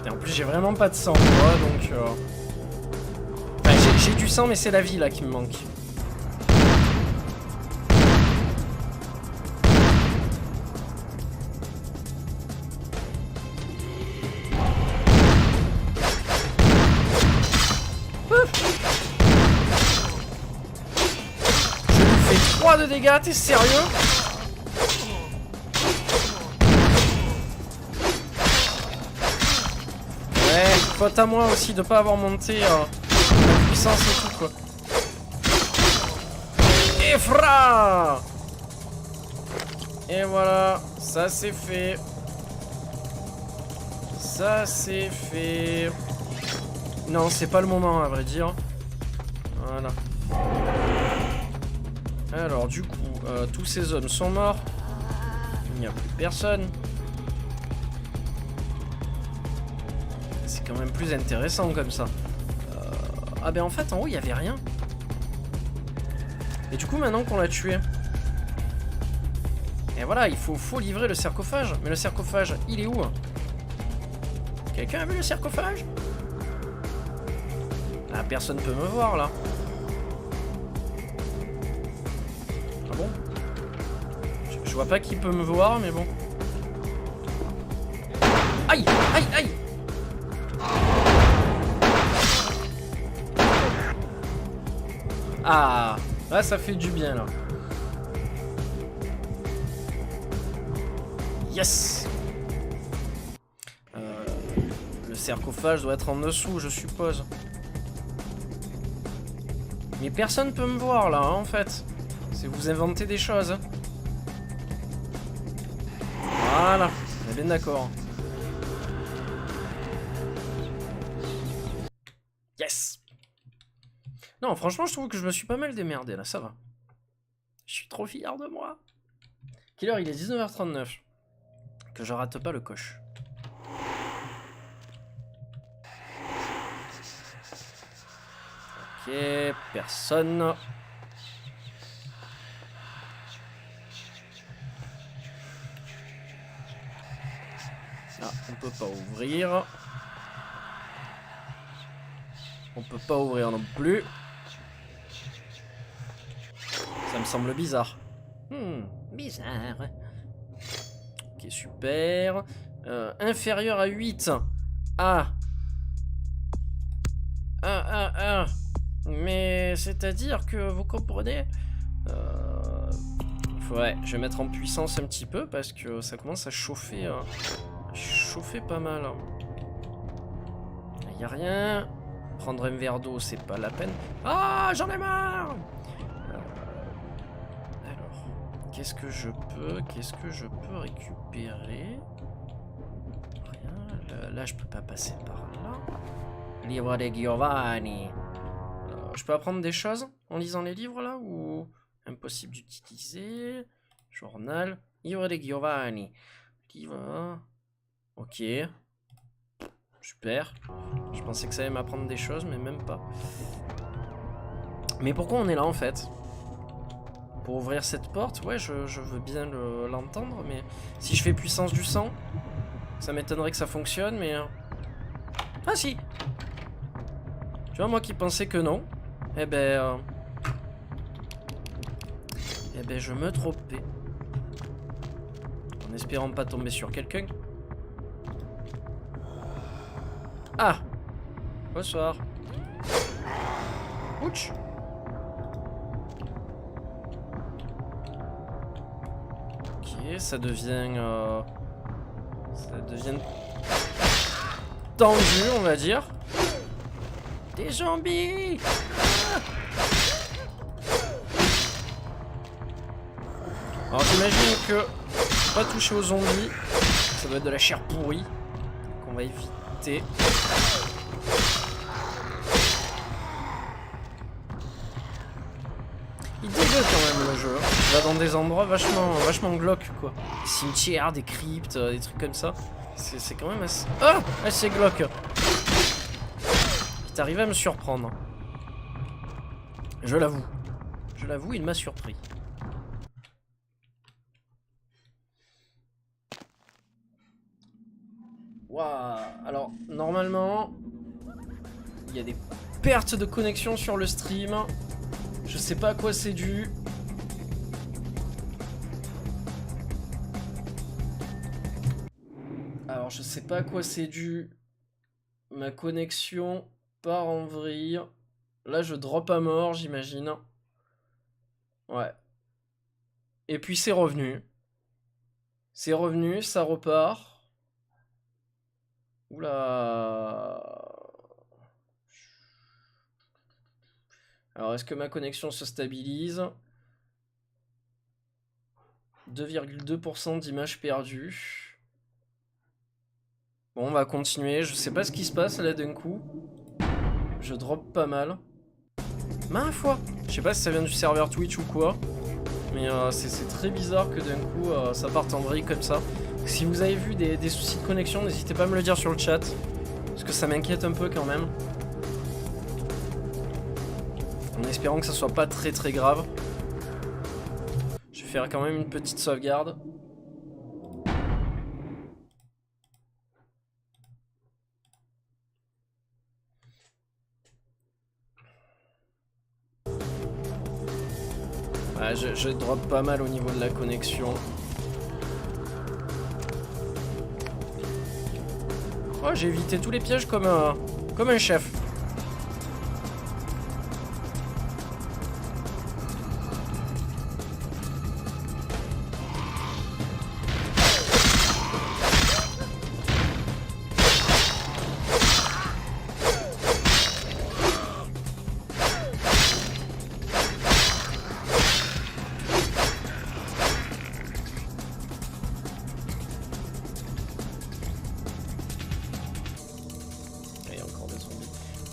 Et en plus, j'ai vraiment pas de sang, quoi, donc... Enfin, j'ai du sang, mais c'est la vie, là, qui me manque. De dégâts, t'es sérieux? Ouais, faute à moi aussi de pas avoir monté la puissance et tout quoi. Et fra! Et voilà, ça c'est fait. Ça c'est fait. Non, c'est pas le moment à vrai dire. Voilà. Alors du coup, tous ces hommes sont morts. Il n'y a plus personne. C'est quand même plus intéressant comme ça. Ah ben en fait en haut il n'y avait rien. Et du coup, maintenant qu'on l'a tué... Et voilà, il faut livrer le sarcophage. Mais le sarcophage, il est où? Quelqu'un a vu le sarcophage? Ah, personne peut me voir, là. Ah bon? Je vois pas qui peut me voir, mais bon. Aïe! Aïe! Aïe! Ah! Là, ça fait du bien, là. Yes! Le sarcophage doit être en dessous, je suppose. Mais personne peut me voir, là, hein, en fait. C'est vous inventez des choses. Voilà, on est bien d'accord. Yes! Non, franchement, je trouve que je me suis pas mal démerdé, là, ça va. Je suis trop fier de moi. Quelle heure? Il est 19h39. Que je rate pas le coche. Ok, personne. Ah, on peut pas ouvrir. On peut pas ouvrir non plus. Ça me semble bizarre. Bizarre. Ok, super. Inférieur à 8. Ah. Mais c'est-à-dire que vous comprenez ouais, je vais mettre en puissance un petit peu parce que ça commence à chauffer. Chauffer pas mal. Y a rien. Prendre un verre d'eau, c'est pas la peine. Ah, j'en ai marre. Alors, qu'est-ce que je peux récupérer? Rien. Là, je peux pas passer par là. Livre de Giovanni. Je peux apprendre des choses en lisant les livres là ou impossible d'utiliser? Journal. Livre de Giovanni. Livre. Ok. Super. Je pensais que ça allait m'apprendre des choses, mais même pas. Mais pourquoi on est là en fait? Pour ouvrir cette porte? Ouais, je veux bien l'entendre, mais si je fais puissance du sang, ça m'étonnerait que ça fonctionne, mais... Ah si! Tu vois, moi qui pensais que non, eh ben je me trompais. En espérant pas tomber sur quelqu'un. Ah! Bonsoir. Ouch! Ok, ça devient tendu, on va dire. Des zombies! Ah! Alors j'imagine que pas toucher aux zombies, ça doit être de la chair pourrie qu'on va éviter. Il dégueule quand même le jeu. Il va dans des endroits vachement glauques quoi. Des cimetières, des cryptes, des trucs comme ça. C'est quand même assez... Ah! Assez glauque. Il est arrivé à me surprendre. Je l'avoue. Je l'avoue, il m'a surpris. Waouh. Alors, normalement, il y a des pertes de connexion sur le stream. Je sais pas à quoi c'est dû. Alors, je sais pas à quoi c'est dû. Ma connexion part en vrille. Là, je drop à mort, j'imagine. Ouais. Et puis, c'est revenu. C'est revenu, ça repart. Oula. Alors, est-ce que ma connexion se stabilise? 2,2% d'images perdues. Bon, on va continuer. Je sais pas ce qui se passe là d'un coup. Je drop pas mal. Ma foi! Je sais pas si ça vient du serveur Twitch ou quoi. Mais c'est très bizarre que d'un coup ça parte en vrille comme ça. Si vous avez vu des soucis de connexion, n'hésitez pas à me le dire sur le chat. Parce que ça m'inquiète un peu quand même. En espérant que ça soit pas très grave. vais faire quand même une petite sauvegarde. Ouais, je drop pas mal au niveau de la connexion. Oh, j'ai évité tous les pièges comme un chef.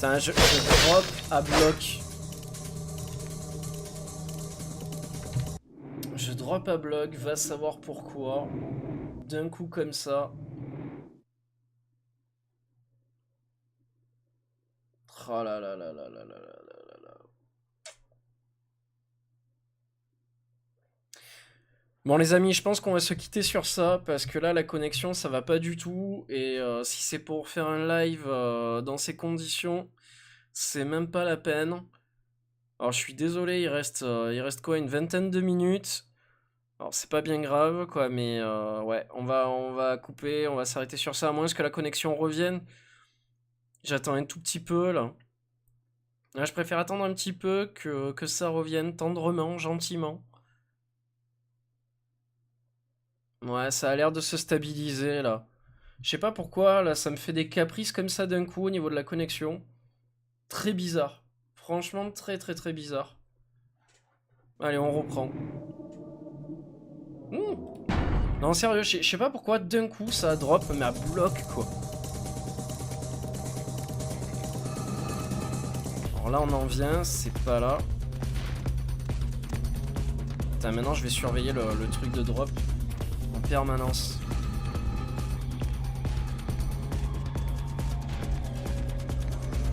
Putain, je drop à bloc. Je drop à bloc, va savoir pourquoi. D'un coup comme ça. Oh là là là là là là là là là. Bon les amis, je pense qu'on va se quitter sur ça parce que là la connexion ça va pas du tout et si c'est pour faire un live dans ces conditions, c'est même pas la peine. Alors je suis désolé, il reste quoi, une vingtaine de minutes. Alors c'est pas bien grave quoi, mais ouais, on va couper, on va s'arrêter sur ça à moins que la connexion revienne. J'attends un tout petit peu là. Là je préfère attendre un petit peu que ça revienne tendrement, gentiment. Ouais, ça a l'air de se stabiliser là. Je sais pas pourquoi, là ça me fait des caprices comme ça d'un coup au niveau de la connexion. Très bizarre. Franchement très très très bizarre. Allez, on reprend. Non sérieux, je sais pas pourquoi d'un coup ça drop mais à bloc quoi. Alors là on en vient, c'est pas là. Putain, maintenant je vais surveiller le truc de drop en permanence.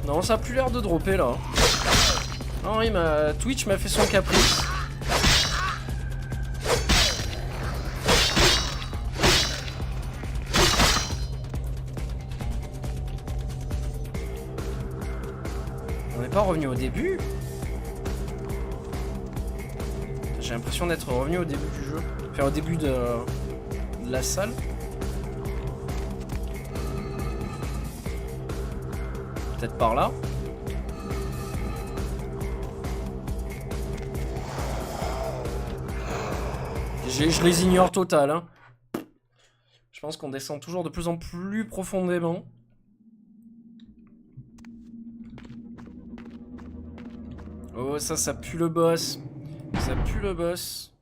Non, ça a plus l'air de dropper là. Non, oui, Twitch m'a fait son caprice. On n'est pas revenu au début. J'ai l'impression d'être revenu au début du jeu. Enfin, au début de la salle. Peut-être par là. Je les ignore total. Hein. Je pense qu'on descend toujours de plus en plus profondément. Oh, ça pue le boss. Ça pue le boss.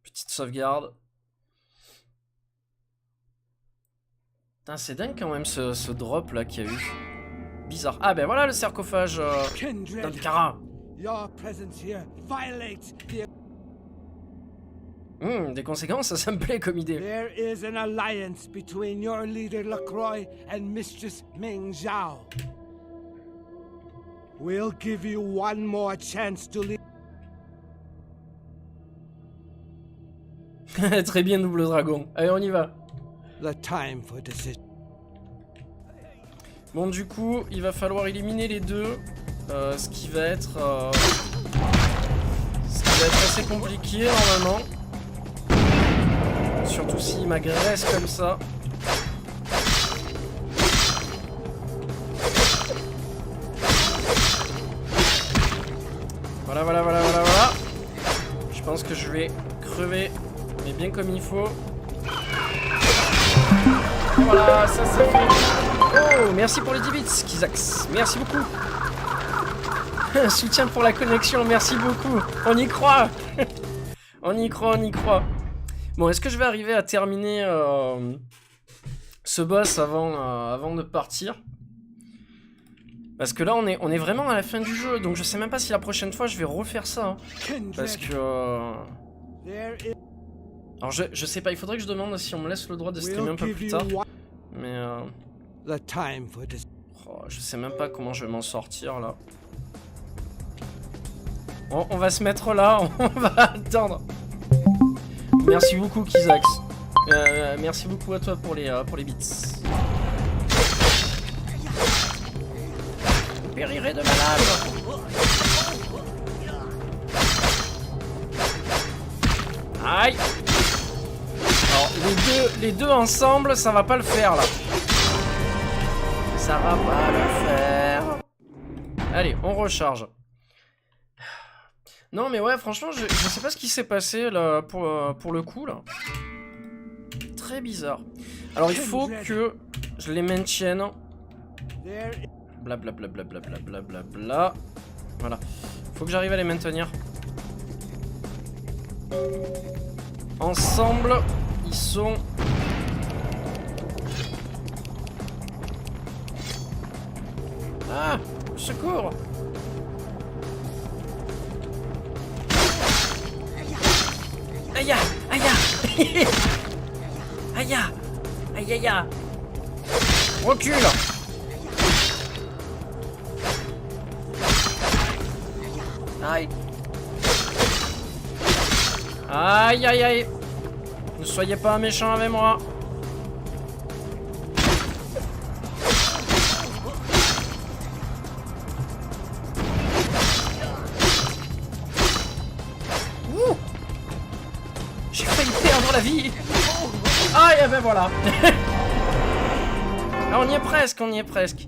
Petite sauvegarde. Putain, c'est dingue quand même ce drop là qu'il y a eu. Bizarre. Ah ben voilà le sarcophage d'Ankara. Des conséquences, ça me plaît comme idée. There is an alliance between your leader Lacroix and Mistress Ming Zhao. We'll give you one more chance to leave. Très bien, double dragon. Allez, on y va. The time for decision. Bon, du coup, il va falloir éliminer les deux. Ce qui va être assez compliqué normalement. Surtout s'il m'agresse comme ça. Voilà. Je pense que je vais crever, mais bien comme il faut. Voilà, ça c'est fait. Oh, merci pour les 10 bits, Kizax. Merci beaucoup. Un soutien pour la connexion, merci beaucoup. On y croit. On y croit. Bon, est-ce que je vais arriver à terminer ce boss avant de partir? Parce que là, on est vraiment à la fin du jeu, donc je sais même pas si la prochaine fois je vais refaire ça. Hein, parce que... Alors je sais pas, il faudrait que je demande si on me laisse le droit de streamer un peu plus tard. Mais... Oh, je sais même pas comment je vais m'en sortir là. On va se mettre là, on va attendre. Merci beaucoup Kizax. Merci beaucoup à toi pour les bits. Périrait de malade. Aïe. Alors les deux ensemble, ça va pas le faire là. Ça va pas le faire. Allez, on recharge. Non mais ouais, franchement, je sais pas ce qui s'est passé là pour le coup là. Très bizarre. Alors il faut que je les maintienne. Blablabla. Voilà. Faut que j'arrive à les maintenir. Ensemble, ils sont... Ah! Secours! Aïe! Aïe! Aïe! Aïe aïe aïe! Recule! Aïe! Aïe aïe aïe! Ne soyez pas méchants avec moi! Ouh! J'ai failli perdre la vie! Aïe, ben voilà! Ah, on y est presque, on y est presque.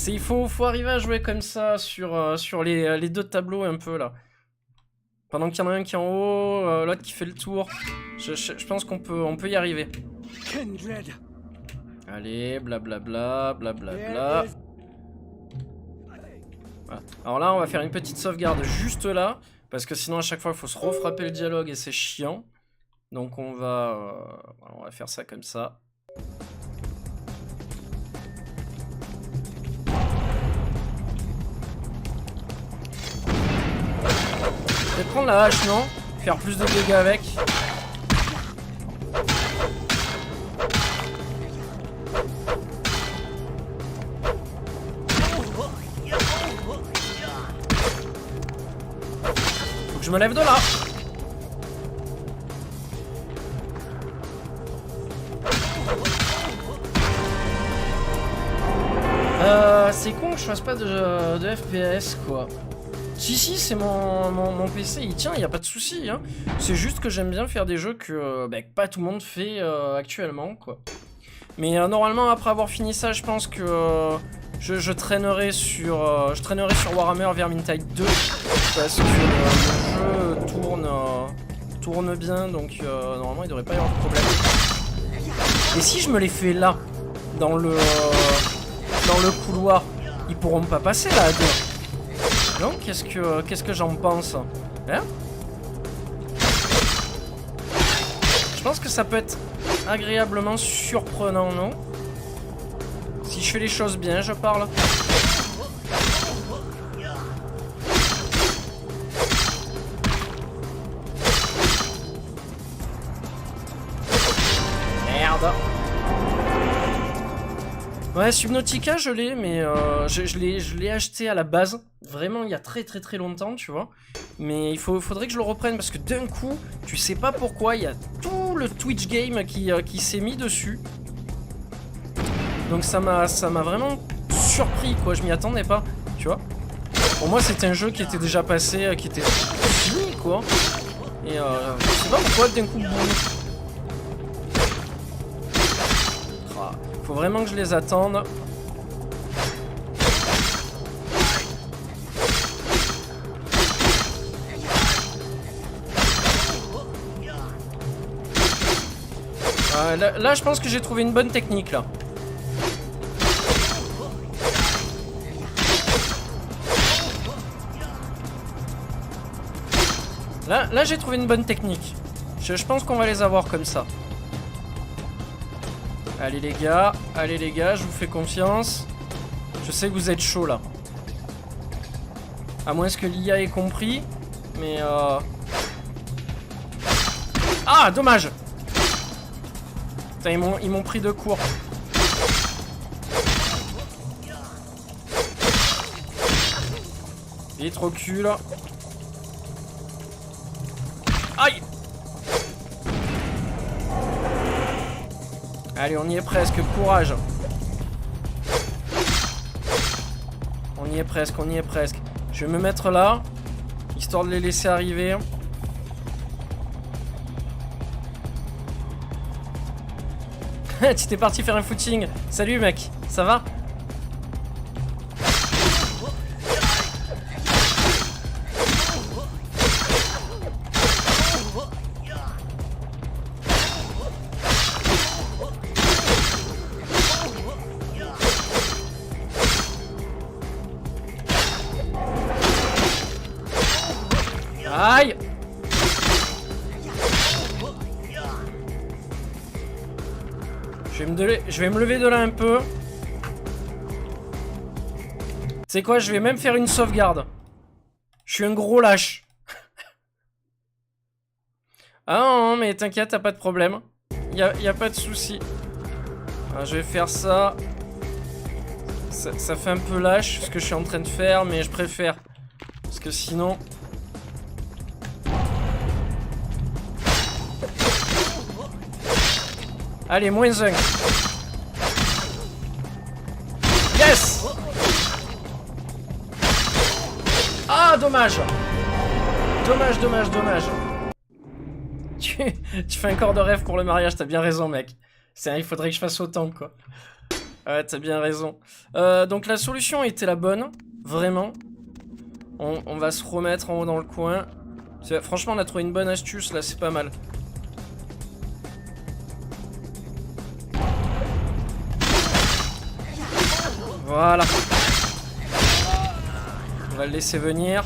Il faut arriver à jouer comme ça sur les deux tableaux un peu là. Pendant qu'il y en a un qui est en haut, l'autre qui fait le tour. Je pense qu'on peut y arriver. Allez, blablabla. Voilà. Alors là, on va faire une petite sauvegarde juste là. Parce que sinon, à chaque fois, il faut se refrapper le dialogue et c'est chiant. Donc on va faire ça comme ça. Je vais prendre la hache, non? Faire plus de dégâts avec. Faut que je me lève de là. C'est con que je fasse pas de FPS quoi. Si, c'est mon PC, il tient, y a pas de souci. Hein. C'est juste que j'aime bien faire des jeux que pas tout le monde fait actuellement, quoi. Mais normalement, après avoir fini ça, je pense que je traînerai sur Warhammer Vermintide 2 parce que le jeu tourne bien, donc normalement il devrait pas y avoir de problème. Et si je me les fais là, dans le couloir, ils pourront pas passer là à deux. Non, qu'est-ce que j'en pense, hein? Je pense que ça peut être agréablement surprenant, non? Si je fais les choses bien, je parle. Merde. Ouais, Subnautica, je l'ai, mais je l'ai acheté à la base. Vraiment, il y a très longtemps, tu vois. Mais faudrait que je le reprenne, parce que d'un coup, tu sais pas pourquoi, il y a tout le Twitch game qui s'est mis dessus. Donc ça m'a vraiment surpris, quoi. Je m'y attendais pas, tu vois. Pour moi, c'était un jeu qui était déjà passé, qui était fini, quoi. Et je sais pas pourquoi, d'un coup, boum. Faut vraiment que je les attende. Là, je pense que j'ai trouvé une bonne technique, là. Là j'ai trouvé une bonne technique. Je pense qu'on va les avoir comme ça. Allez les gars, je vous fais confiance. Je sais que vous êtes chaud là. À moins que l'IA ait compris. Mais Ah, dommage. Putain, ils m'ont pris de court. Vite, recule. Aïe. Allez, on y est presque, courage. On y est presque, on y est presque. Je vais me mettre là, histoire de les laisser arriver. Tu t'es parti faire un footing. Salut mec, ça va? Aïe! Je vais me lever de là un peu. C'est quoi? Je vais même faire une sauvegarde. Je suis un gros lâche. Ah non, mais t'inquiète, t'as pas de problème. Y a pas de souci. Je vais faire ça. Ça fait un peu lâche ce que je suis en train de faire, mais je préfère. Parce que sinon... Allez, moins un. Yes! Ah, dommage. Dommage. Tu fais un corps de rêve pour le mariage, t'as bien raison, mec. Il faudrait que je fasse autant, quoi. Ouais, t'as bien raison. Donc la solution était la bonne, vraiment. On va se remettre en haut dans le coin. Franchement, on a trouvé une bonne astuce, là, c'est pas mal. Voilà. On va le laisser venir.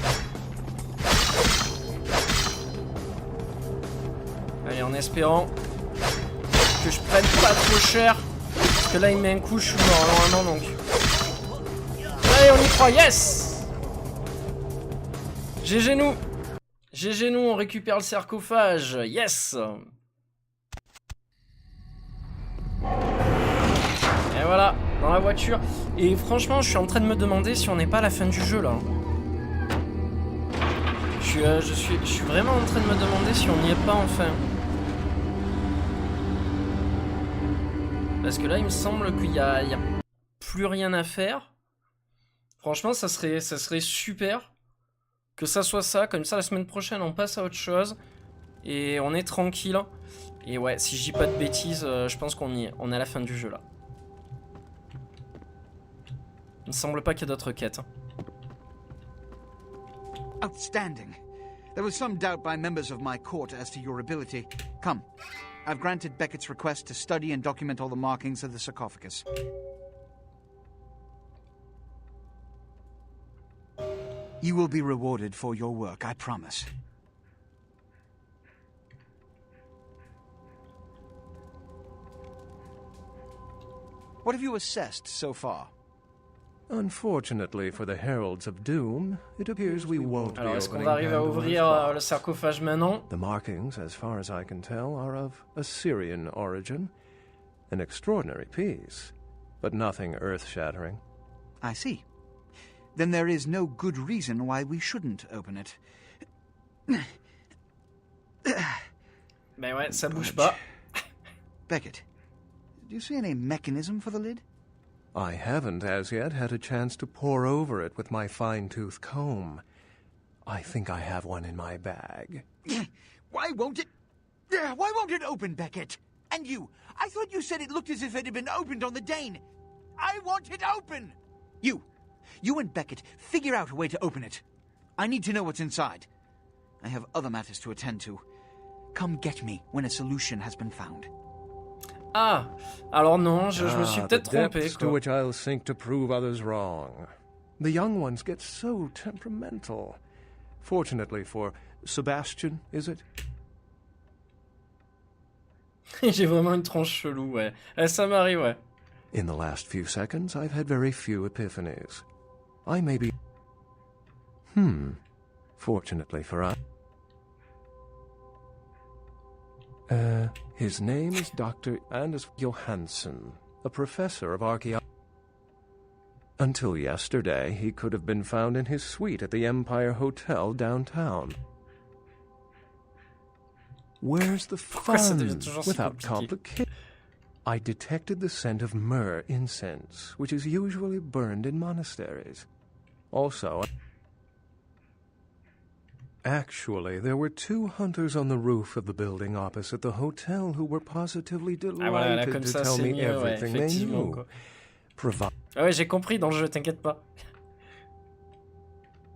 Allez, en espérant que je prenne pas trop cher. Parce que là, il met un coup, je suis mort normalement, donc. Allez, on y croit, yes! GG nous. GG nous, on récupère le sarcophage, yes! Et voilà. Dans la voiture. Et franchement, je suis en train de me demander si on n'est pas à la fin du jeu, là. Je suis vraiment en train de me demander si on n'y est pas, enfin. Parce que là, il me semble qu'il y a plus rien à faire. Franchement, ça serait super que ça soit ça. Comme ça, la semaine prochaine, on passe à autre chose. Et on est tranquille. Et ouais, si je dis pas de bêtises, je pense qu'on est à la fin du jeu, là. Il me semble pas qu'il y a d'autres quêtes. Outstanding. There was some doubt by members of my court as to your ability. Come, I've granted Beckett's request to study and document all the markings of the sarcophagus. You will be rewarded for your work, I promise. What have you assessed so far? Unfortunately for the Heralds of Doom, it appears we won't be Alors, est-ce qu'on opening va arriver à Pandora's ouvrir le box. sarcophage maintenant? The markings, as far as I can tell, are of Assyrian origin. An extraordinary piece, but nothing earth-shattering. I see. Then there is no good reason why we shouldn't open it. Ben ouais, ça bouge pas. Beckett, do you see any mechanism for the lid? I haven't as yet had a chance to pore over it with my fine-tooth comb. I think I have one in my bag. Why won't it open, Beckett? And you, I thought you said it looked as if it had been opened on the Dane. I want it open! You and Beckett, figure out a way to open it. I need to know what's inside. I have other matters to attend to. Come get me when a solution has been found. Ah, alors non, je me suis peut-être trompé, depths to which I'll sink to prove others wrong. The young ones get so temperamental. Fortunately for Sebastian, is it? J'ai vraiment une tronche chelou, ouais. Ça m'arrive, ouais. In the last few seconds, I've had very few epiphanies. I may be... Fortunately for us... His name is Dr. Anders Johansson, a professor of archaeology. Until yesterday, he could have been found in his suite at the Empire Hotel downtown. Where's the fun without complication? I detected the scent of myrrh incense, which is usually burned in monasteries. Also, actually, there were 2 hunters on the roof of the building opposite the hotel who were positively delighted to tell me everything they knew. Ah ouais, j'ai compris dans le jeu, t'inquiète pas.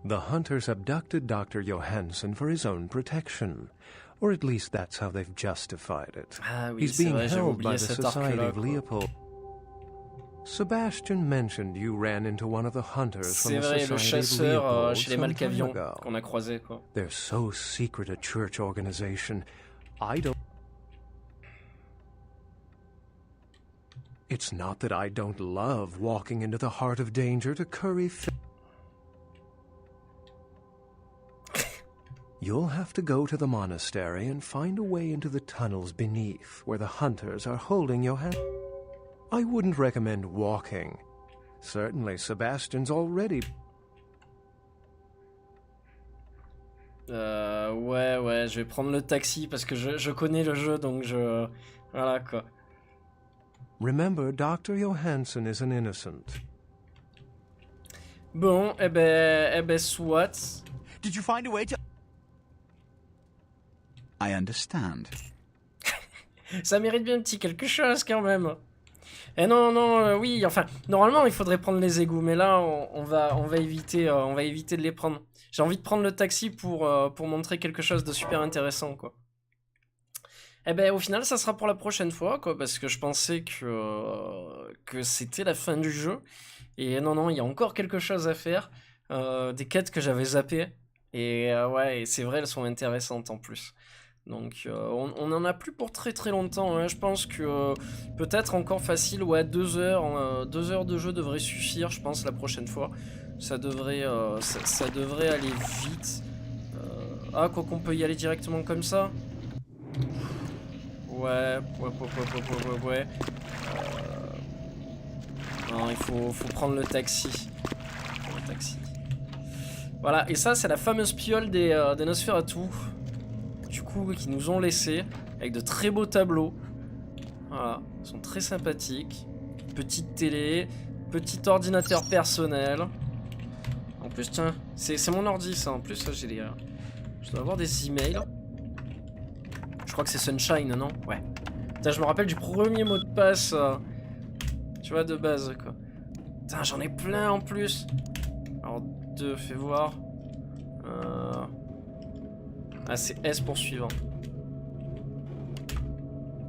The hunters abducted Dr. Johansson for his own protection. Or at least that's how they've justified it. Ah oui, He's being vrai, held by the cet Society arc-là, of Leopold. Sebastian mentioned you ran into one of the hunters from C'est the vrai, Society le of chasseur Leopold chez les some time Malkavians ago. qu'on a croisé, quoi. They're so secret a church organization. I don't... It's not that I don't love walking into the heart of danger to curry... You'll have to go to the monastery and find a way into the tunnels beneath, where the hunters are holding your hand. I wouldn't recommend walking. Certainly, Sebastian's already... Ouais, je vais prendre le taxi parce que je connais le jeu, donc je... Voilà, quoi. Remember, Dr. Johansson is an innocent. Bon, eh ben, soit. Did you find a way to... I understand. Ça mérite bien un petit quelque chose, quand même. Eh non, oui, enfin, normalement, il faudrait prendre les égouts, mais là, on va éviter de les prendre. J'ai envie de prendre le taxi pour montrer quelque chose de super intéressant, quoi. Eh ben, au final, ça sera pour la prochaine fois, quoi, parce que je pensais que c'était la fin du jeu. Et non, il y a encore quelque chose à faire. Des quêtes que j'avais zappées. Et ouais, et c'est vrai, elles sont intéressantes en plus. Donc, on en a plus pour très très longtemps. Hein. Je pense que peut-être encore facile, ouais, 2 heures. 2 heures de jeu devrait suffire, je pense, la prochaine fois. Ça devrait aller vite. Ah, quoi qu'on peut y aller directement comme ça. Ouais. Non, il faut prendre le taxi. Voilà, et ça, c'est la fameuse piole des Nosferatu. Du coup, qui nous ont laissé avec de très beaux tableaux. Voilà, ils sont très sympathiques. Petite télé, petit ordinateur personnel. En plus, tiens, c'est mon ordi, ça. En plus, j'ai les... je dois avoir des emails. Je crois que c'est Sunshine, non? Ouais. Putain, je me rappelle du premier mot de passe, tu vois, de base, quoi. Putain, j'en ai plein en plus. Alors, 2, fais voir. Ah, c'est S pour suivant.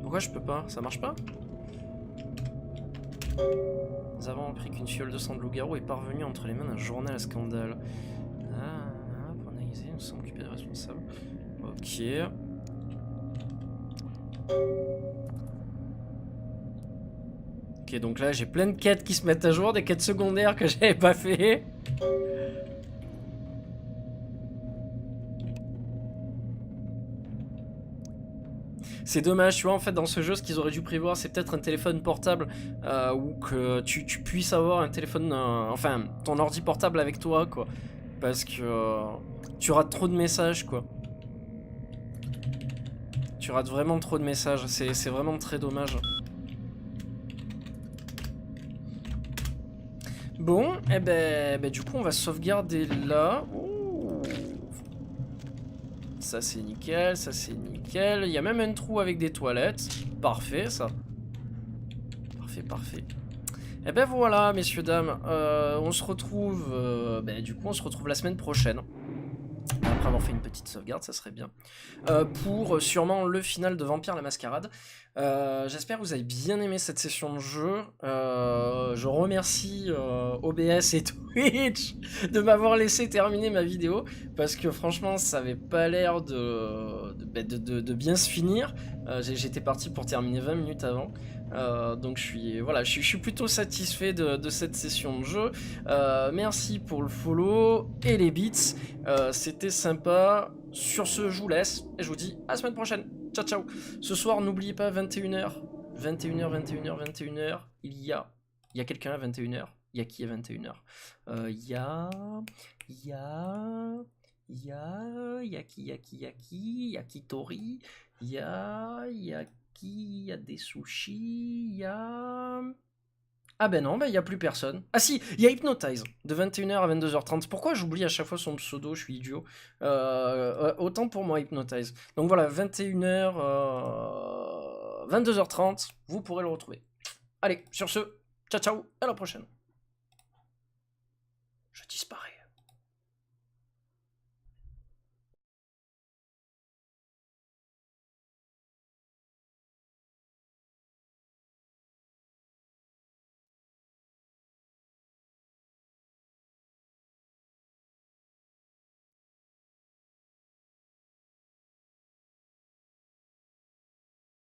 Pourquoi je peux pas? Ça marche pas? Nous avons appris qu'une fiole de sang de loup-garou est parvenue entre les mains d'un journal à scandale. Pour analyser, nous sommes occupés des responsables. Ok. Ok, donc là j'ai plein de quêtes qui se mettent à jour, des quêtes secondaires que j'avais pas fait. C'est dommage, tu vois, en fait, dans ce jeu, ce qu'ils auraient dû prévoir, c'est peut-être un téléphone portable ou que tu puisses avoir un téléphone, enfin, ton ordi portable avec toi, quoi. Parce que tu rates trop de messages, quoi. Tu rates vraiment trop de messages, c'est vraiment très dommage. Bon, et ben, du coup, on va sauvegarder là. Ouh. Ça c'est nickel, ça c'est nickel. Il y a même un trou avec des toilettes. Parfait ça. Parfait. Et ben voilà, messieurs, dames. On se retrouve... du coup, on se retrouve la semaine prochaine. Après avoir fait une petite sauvegarde, ça serait bien. Pour sûrement le final de Vampire la Mascarade. J'espère que vous avez bien aimé cette session de jeu. Je remercie OBS et Twitch de m'avoir laissé terminer ma vidéo, parce que franchement ça avait pas l'air de bien se finir. J'étais parti pour terminer 20 minutes avant. Donc je suis plutôt satisfait de cette session de jeu. Merci pour le follow et les bits. C'était sympa. Sur ce, je vous laisse et je vous dis à la semaine prochaine. Ciao ciao. Ce soir, n'oubliez pas 21h. 21h. Il y a quelqu'un à 21h. Il y a qui à 21h? Il y a qui? Il y a Kitori. Il y a qui? Il y a des sushis, il y a... Ah ben non, il n'y a plus personne. Ah si, il y a Hypnotize, de 21h à 22h30. Pourquoi j'oublie à chaque fois son pseudo, je suis idiot. Autant pour moi, Hypnotize. Donc voilà, 21h, 22h30, vous pourrez le retrouver. Allez, sur ce, ciao ciao, à la prochaine. Je disparais.